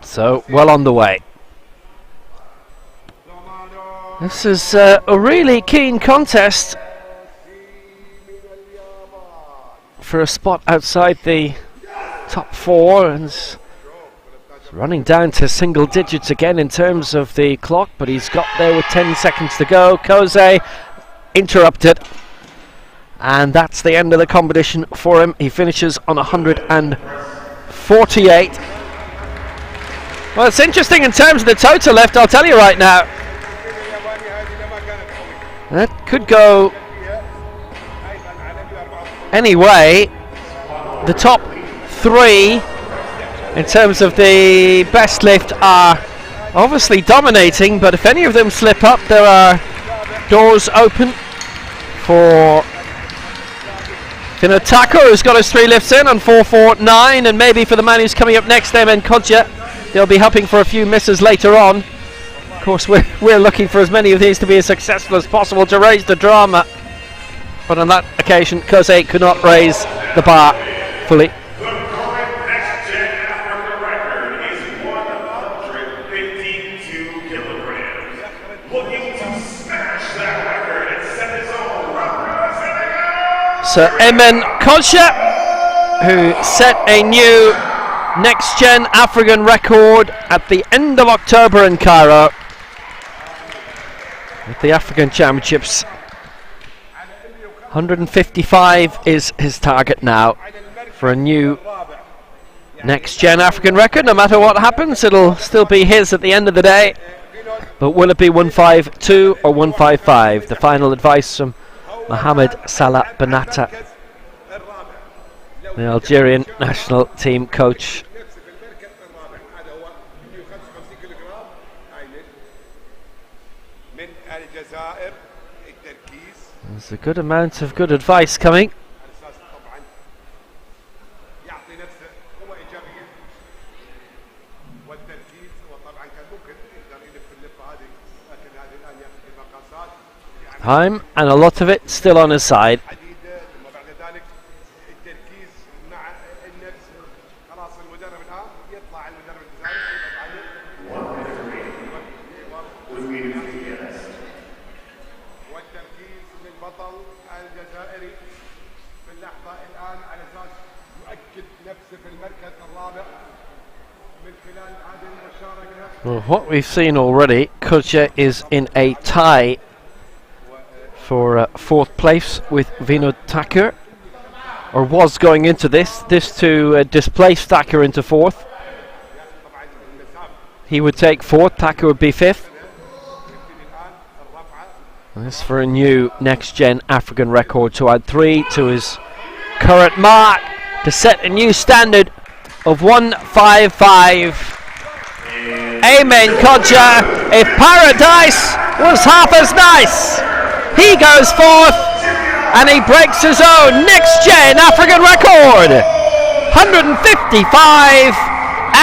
So, well on the way. This is a really keen contest for a spot outside the top 4, and it's running down to single digits again in terms of the clock, but he's got there with 10 seconds to go. Kosei interrupted, and that's the end of the competition for him. He finishes on 148. Well, it's interesting in terms of the total left, I'll tell you right now. That could go any way. The top 3 in terms of the best lift are obviously dominating, but if any of them slip up, there are doors open for Finotako, who's got his 3 lifts in on 449, and maybe for the man who's coming up next, Emen Kodja. They'll be hoping for a few misses later on. Of course, we're looking for as many of these to be as successful as possible to raise the drama. But on that occasion, Kosei could not raise the bar fully. The current next-gen Africa record is 152 kilograms. Looking to smash that record and set his own representing. So Emen Kodja, who set a new next-gen African record at the end of October in Cairo at the African Championships. 155 is his target now for a new next-gen African record. No matter what happens, it'll still be his at the end of the day. But will it be 152 or 155? The final advice from Mohamed Salah Benata, the Algerian national team coach. There's a good amount of good advice coming. Time, and a lot of it still on his side. Well, what we've seen already, Kodja is in a tie for 4th place with Vinod Thakur, or was going into this to displace Thakur into 4th. He would take 4th, Thakur would be 5th. This for a new next-gen African record to add 3 to his current mark to set a new standard of 155. Amen, Kodja. If Paradise was half as nice, he goes forth and he breaks his own next-gen African record. 155,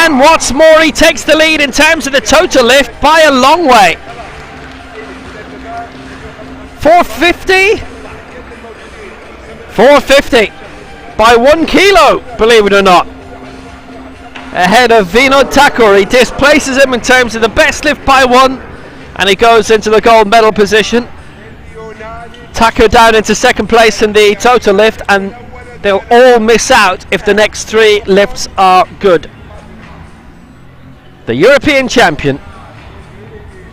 and what's more, he takes the lead in terms of the total lift by a long way. 450? 450 by 1 kilo, believe it or not. Ahead of Vinod Thakur, he displaces him in terms of the best lift by 1, and he goes into the gold medal position. Thakur down into second place in the total lift, and they'll all miss out if the next 3 lifts are good. The European champion,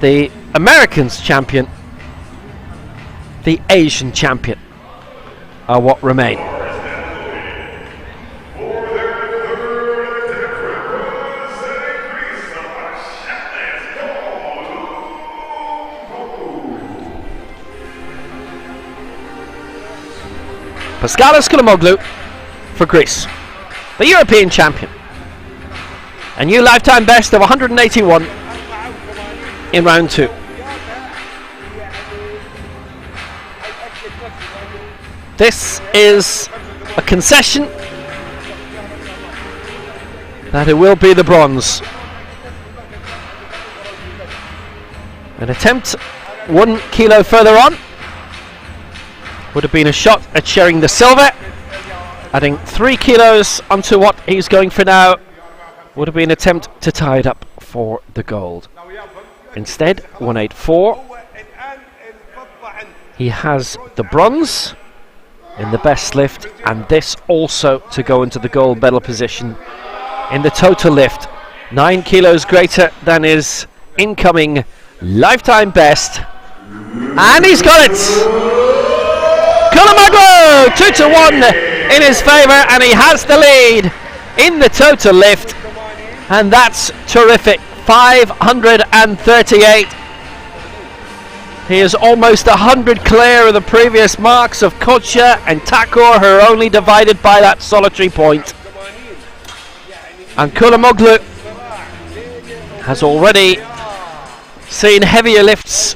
the Americans champion, the Asian champion are what remain. Paskalis Koulamoglu for Greece, the European champion. A new lifetime best of 181 in round 2. This is a concession that it will be the bronze. An attempt 1 kilo further on would have been a shot at sharing the silver. Adding 3 kilos onto what he's going for now would have been an attempt to tie it up for the gold. Instead, 184. He has the bronze in the best lift, and this also to go into the gold medal position in the total lift. 9 kilos greater than his incoming lifetime best, and he's got it! Koulamoglu 2-1 in his favour, and he has the lead in the total lift, and that's terrific. 538. He is almost 100 clear of the previous marks of Kodja and Thakur, who are only divided by that solitary point. And Koulamoglu has already seen heavier lifts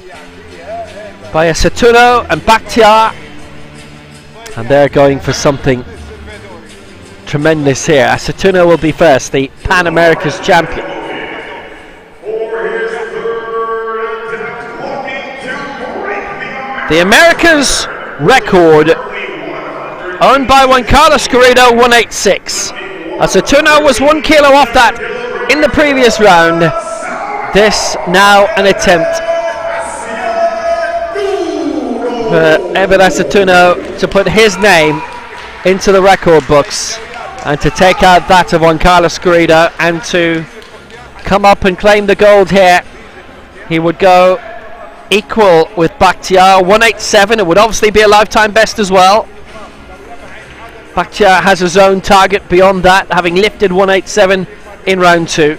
by Asatuno and Bakhtiar, and they're going for something tremendous here. Asatuno will be first, the Pan America's champion. The Americas record, owned by Juan Carlos Garrido, 186. Asatuno was 1 kilo off that in the previous round. This now an attempt for Evan Asatuno to put his name into the record books and to take out that of Juan Carlos Garrido and to come up and claim the gold here. He would go equal with Bakhtiar, 187. It would obviously be a lifetime best as well. Bakhtiar has his own target beyond that, having lifted 187 in round 2.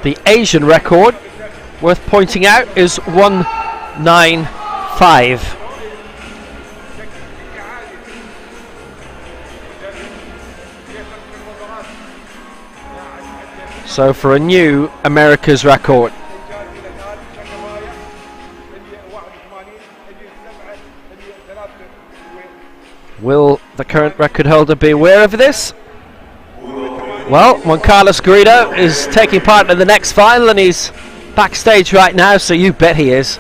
The Asian record, worth pointing out, is 195. So for a new America's record. Will the current record holder be aware of this? Well, Juan Carlos Garrido is taking part in the next final, and he's backstage right now, so you bet he is.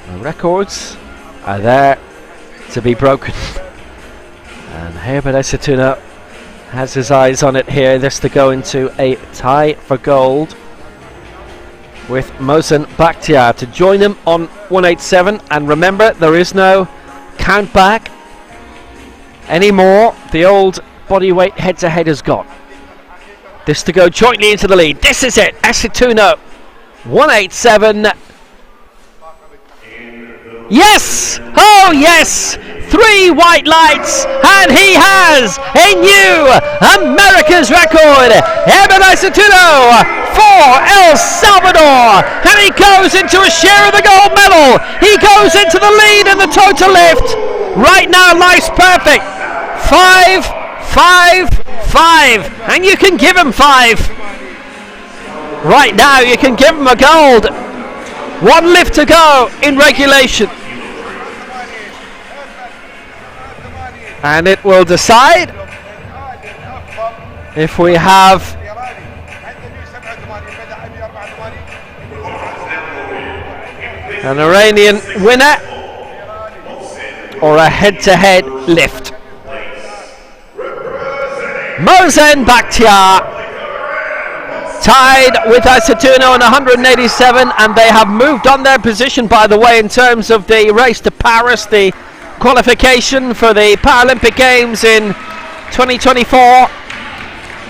The records are there to be broken. And Herbert Asatuno has his eyes on it here. This to go into a tie for gold with Mohsen Bakhtiar to join him on 187. And remember, there is no count back anymore. The old bodyweight head-to-head is gone. This to go jointly into the lead. This is it. Asatuno 187. Yes! Oh yes! 3 white lights, and he has a new America's record. Evan Isatuno for El Salvador, and he goes into a share of the gold medal. He goes into the lead in the total lift. Right now, life's perfect. 5, 5, 5, and you can give him 5. Right now, you can give him a gold. 1 lift to go in regulation. And it will decide if we have an Iranian winner or a head-to-head lift. Mohsen Bakhtiar tied with Isatuno on 187, and they have moved on their position, by the way, in terms of the race to Paris, the qualification for the Paralympic Games in 2024.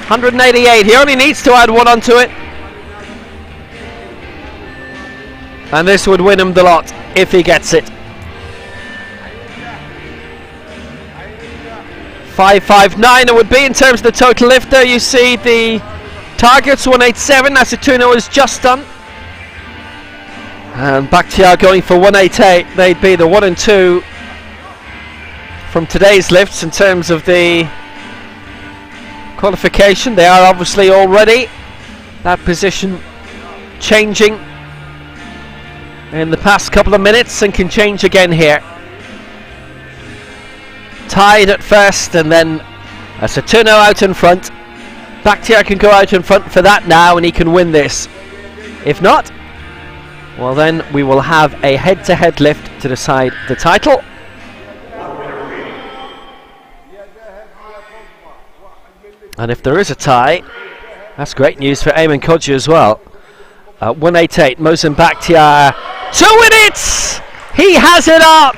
188. He only needs to add 1 onto it, and this would win him the lot if he gets it. 559 it would be in terms of the total lift. There you see the targets. 187 Isatuno has just done, and Bakhtiar going for 188. They'd be the 1 and 2 from today's lifts in terms of the qualification. They are obviously already that position changing in the past couple of minutes, and can change again here. Tied at first, and then Isatuno out in front. Bakhtiar can go out in front for that now, and he can win this. If not, well then we will have a head-to-head lift to decide the title. And if there is a tie, that's great news for Ayman Kodja as well. 188, Mohsen Bakhtiar, 2 minutes! He has it up!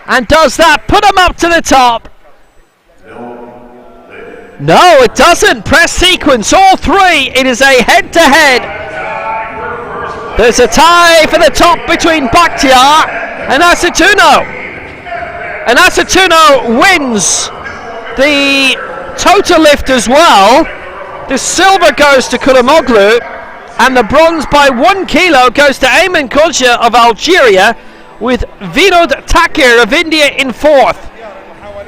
And does that put him up to the top? No, it doesn't. Press sequence, all 3. It is a head-to-head. There's a tie for the top between Bakhtiar and Isatuno. And Isatuno wins the total lift as well. The silver goes to Kulamoglu, and the bronze by 1 kilo goes to Ayman Kodja of Algeria, with Vinod Takir of India in 4th.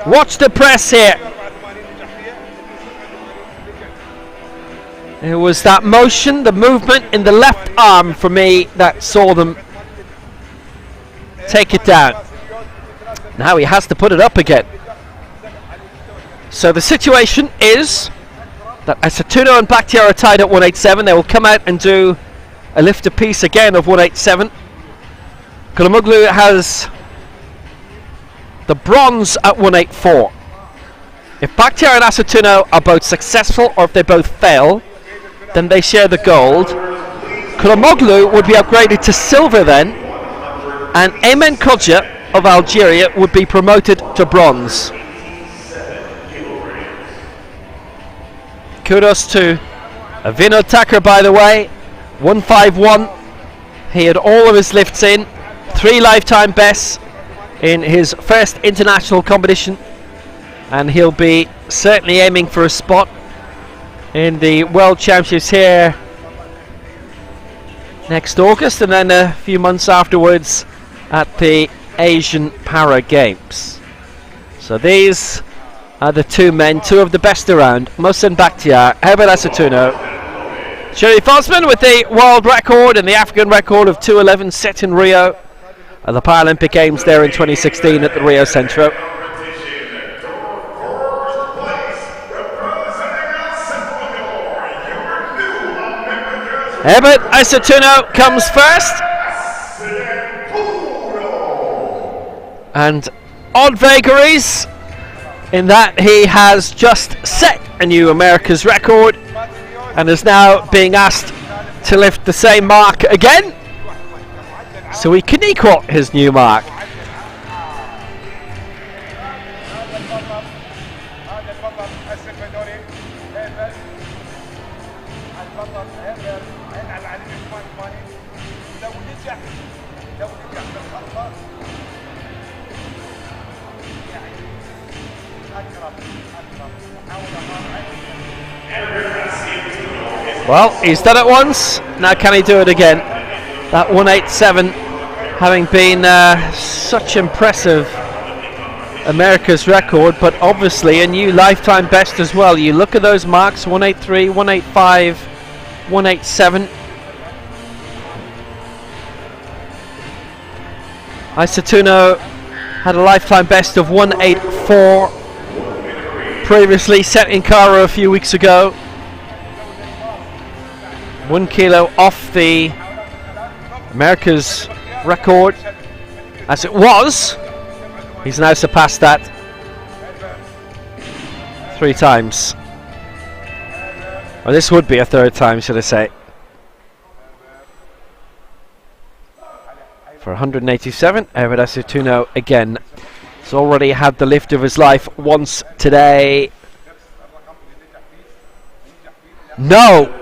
Watch the press here. It was that motion, the movement in the left arm for me that saw them take it down. Now he has to put it up again. So the situation is that Isatuno and Bakhtiar are tied at 187. They will come out and do a lift apiece again of 187. Kulamoglu has the bronze at 184. If Bakhtiar and Isatuno are both successful, or if they both fail, then they share the gold. Kulamoglu would be upgraded to silver then, and Ayman Kodja of Algeria would be promoted to bronze. Kudos to Vinod Takir, by the way. 151. He had all of his lifts in. 3 lifetime bests in his first international competition, and he'll be certainly aiming for a spot in the World Championships here next August, and then a few months afterwards at the Asian Para Games. So these are the 2 men, 2 of the best around. Mohsen Bakhtiar, Evan Isatuno. Sharif Osman with the world record and the African record of 2:11 set in Rio at the Paralympic Games there in 2016 at the Rio Centro. Evan Isatuno comes first, and odd vagaries in that he has just set a new America's record and is now being asked to lift the same mark again, so he can equal his new mark. Well, he's done it once. Now can he do it again? That 187 having been such impressive America's record, but obviously a new lifetime best as well. You look at those marks: 183, 185, 187. Isatuno had a lifetime best of 184 previously, set in Cairo a few weeks ago. 1 kilo off the America's record as it was. He's now surpassed that 3 times. Well, this would be a 3rd time, should I say. For 187, Everett Isatuno again. He's already had the lift of his life once today. No!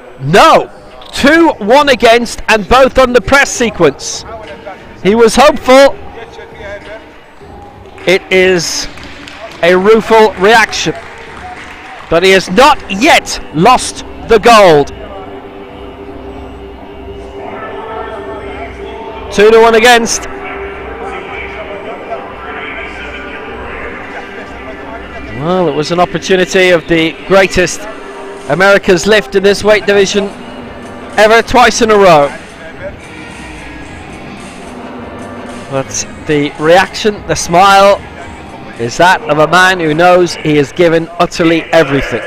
2-1 against, and both on the press sequence. He was hopeful. It is a rueful reaction, but he has not yet lost the gold. 2-1 against. Well, it was an opportunity of the greatest America's lift in this weight division ever, twice in a row. But the reaction, the smile, is that of a man who knows he has given utterly everything.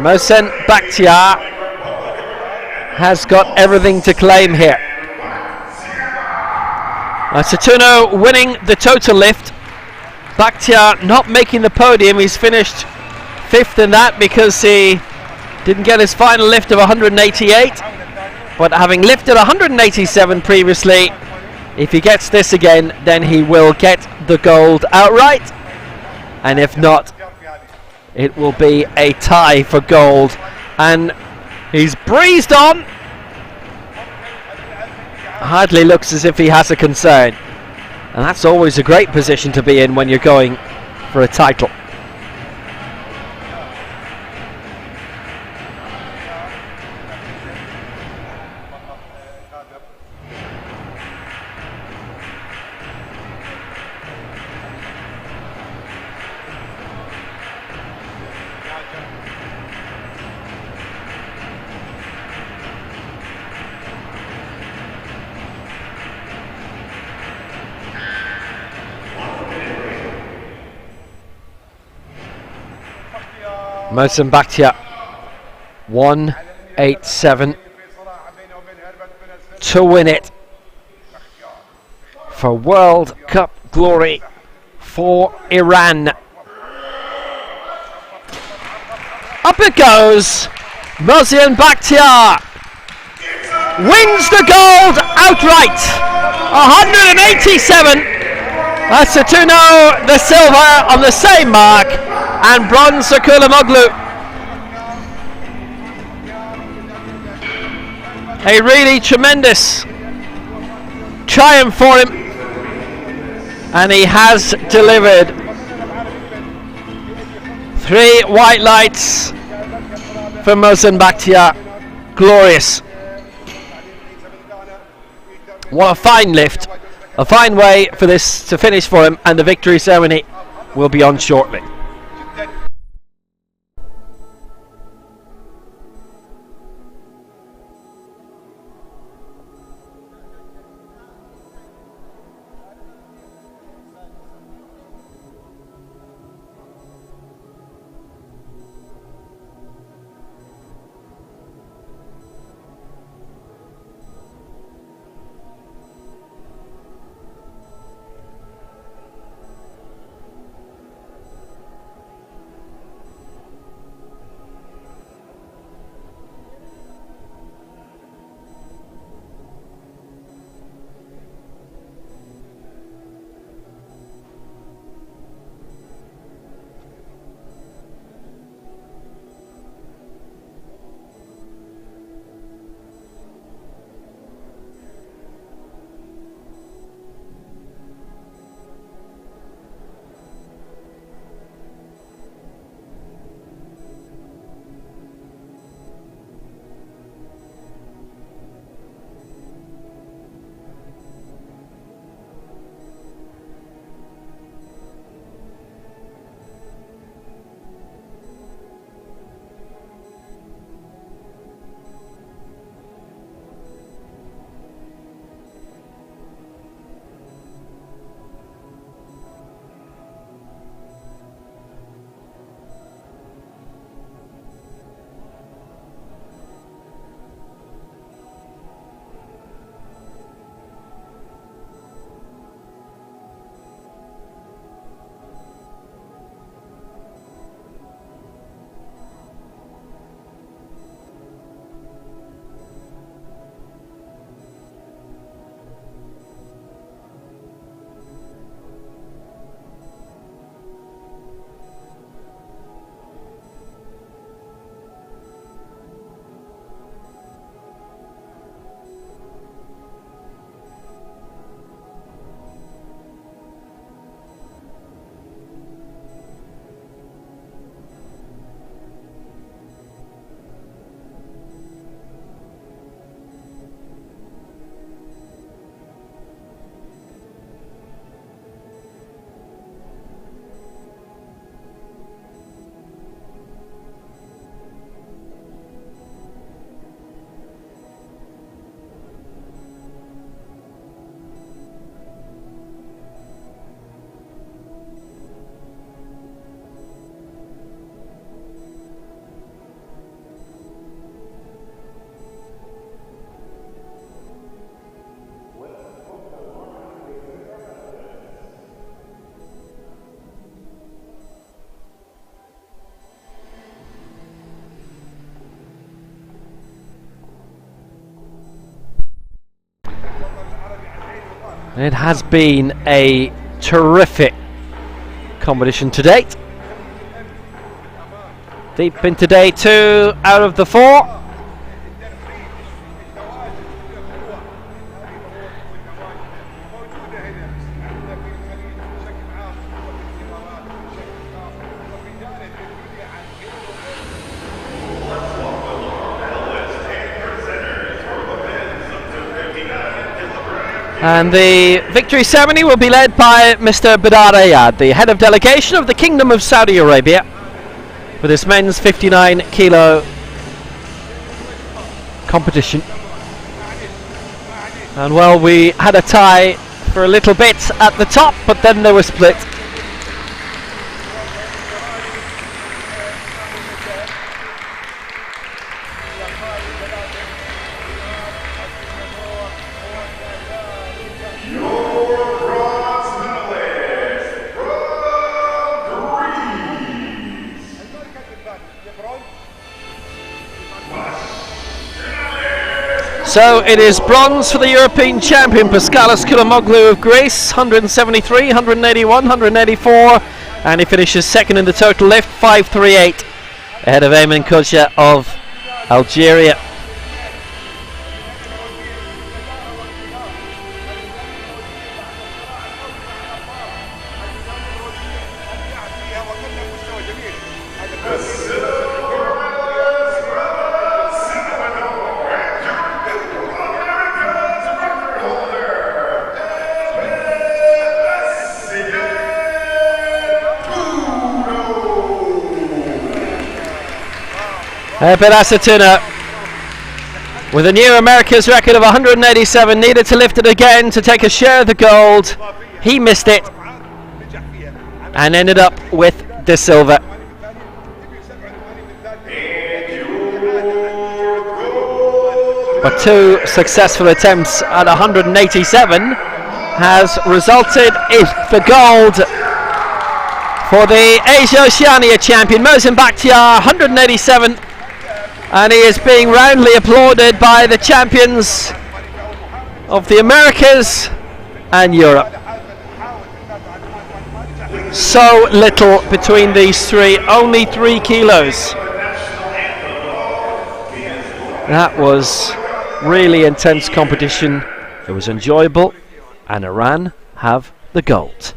Mohsen Bakhtiar has got everything to claim here. Isatuno winning the total lift. Bakhtiar not making the podium. He's finished 5th in that because he didn't get his final lift of 188. But having lifted 187 previously, if he gets this again, then he will get the gold outright. And if not, it will be a tie for gold. And he's breezed on. Hardly looks as if he has a concern. And that's always a great position to be in when you're going for a title. Mohsen Bakhtiar 187 to win it for World Cup glory for Iran. Up it goes. Mohsen Bakhtiar wins the gold outright. 187. Isatuno the silver on the same mark, and bronze Sakulamoglu. A really tremendous triumph for him, and he has delivered. 3 white lights for Mohsen Bakhtiar. Glorious. What a fine lift. A fine way for this to finish for him, and the victory ceremony will be on shortly. It has been a terrific competition to date. Deep into day 2 out of the 4. And the victory ceremony will be led by Mr. Badar Ayad, the head of delegation of the Kingdom of Saudi Arabia, for this men's 59 kilo competition. And well, we had a tie for a little bit at the top, but then they were split. So it is bronze for the European champion Paskalis Koulamoglu of Greece, 173, 181, 184, and he finishes second in the total lift, 538, ahead of Ayman Kocha of Algeria. Belasatuna with a new America's record of 187, needed to lift it again to take a share of the gold. He missed it and ended up with the silver. But 2 successful attempts at 187 has resulted in the gold for the Asia Oceania champion Mohsen Bakhtiar, 187. And he is being roundly applauded by the champions of the Americas and Europe. So little between these three, only 3 kilos. That was really intense competition. It was enjoyable, and Iran have the gold.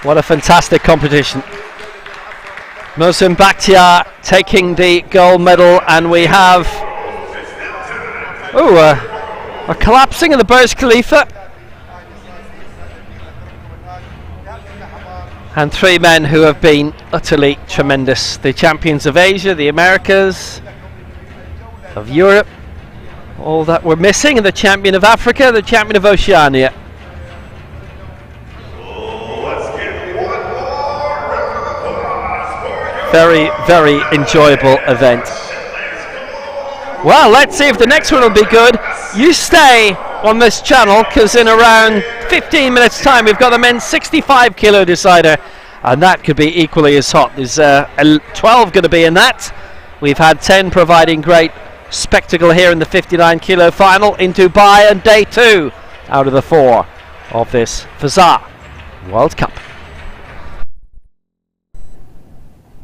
What a fantastic competition. Mohsen Bakhtiar taking the gold medal, and we have a collapsing of the Burj Khalifa, and 3 men who have been utterly tremendous. The champions of Asia, the Americas, of Europe, all that we're missing, and the champion of Africa, the champion of Oceania. Very, very enjoyable event. Well, let's see if the next one will be good. You stay on this channel, because in around 15 minutes time we've got the men's 65 kilo decider, and that could be equally as hot. There's 12 going to be in that. We've had 10 providing great spectacle here in the 59 kilo final in Dubai, and day 2 out of the 4 of this Fazza World Cup.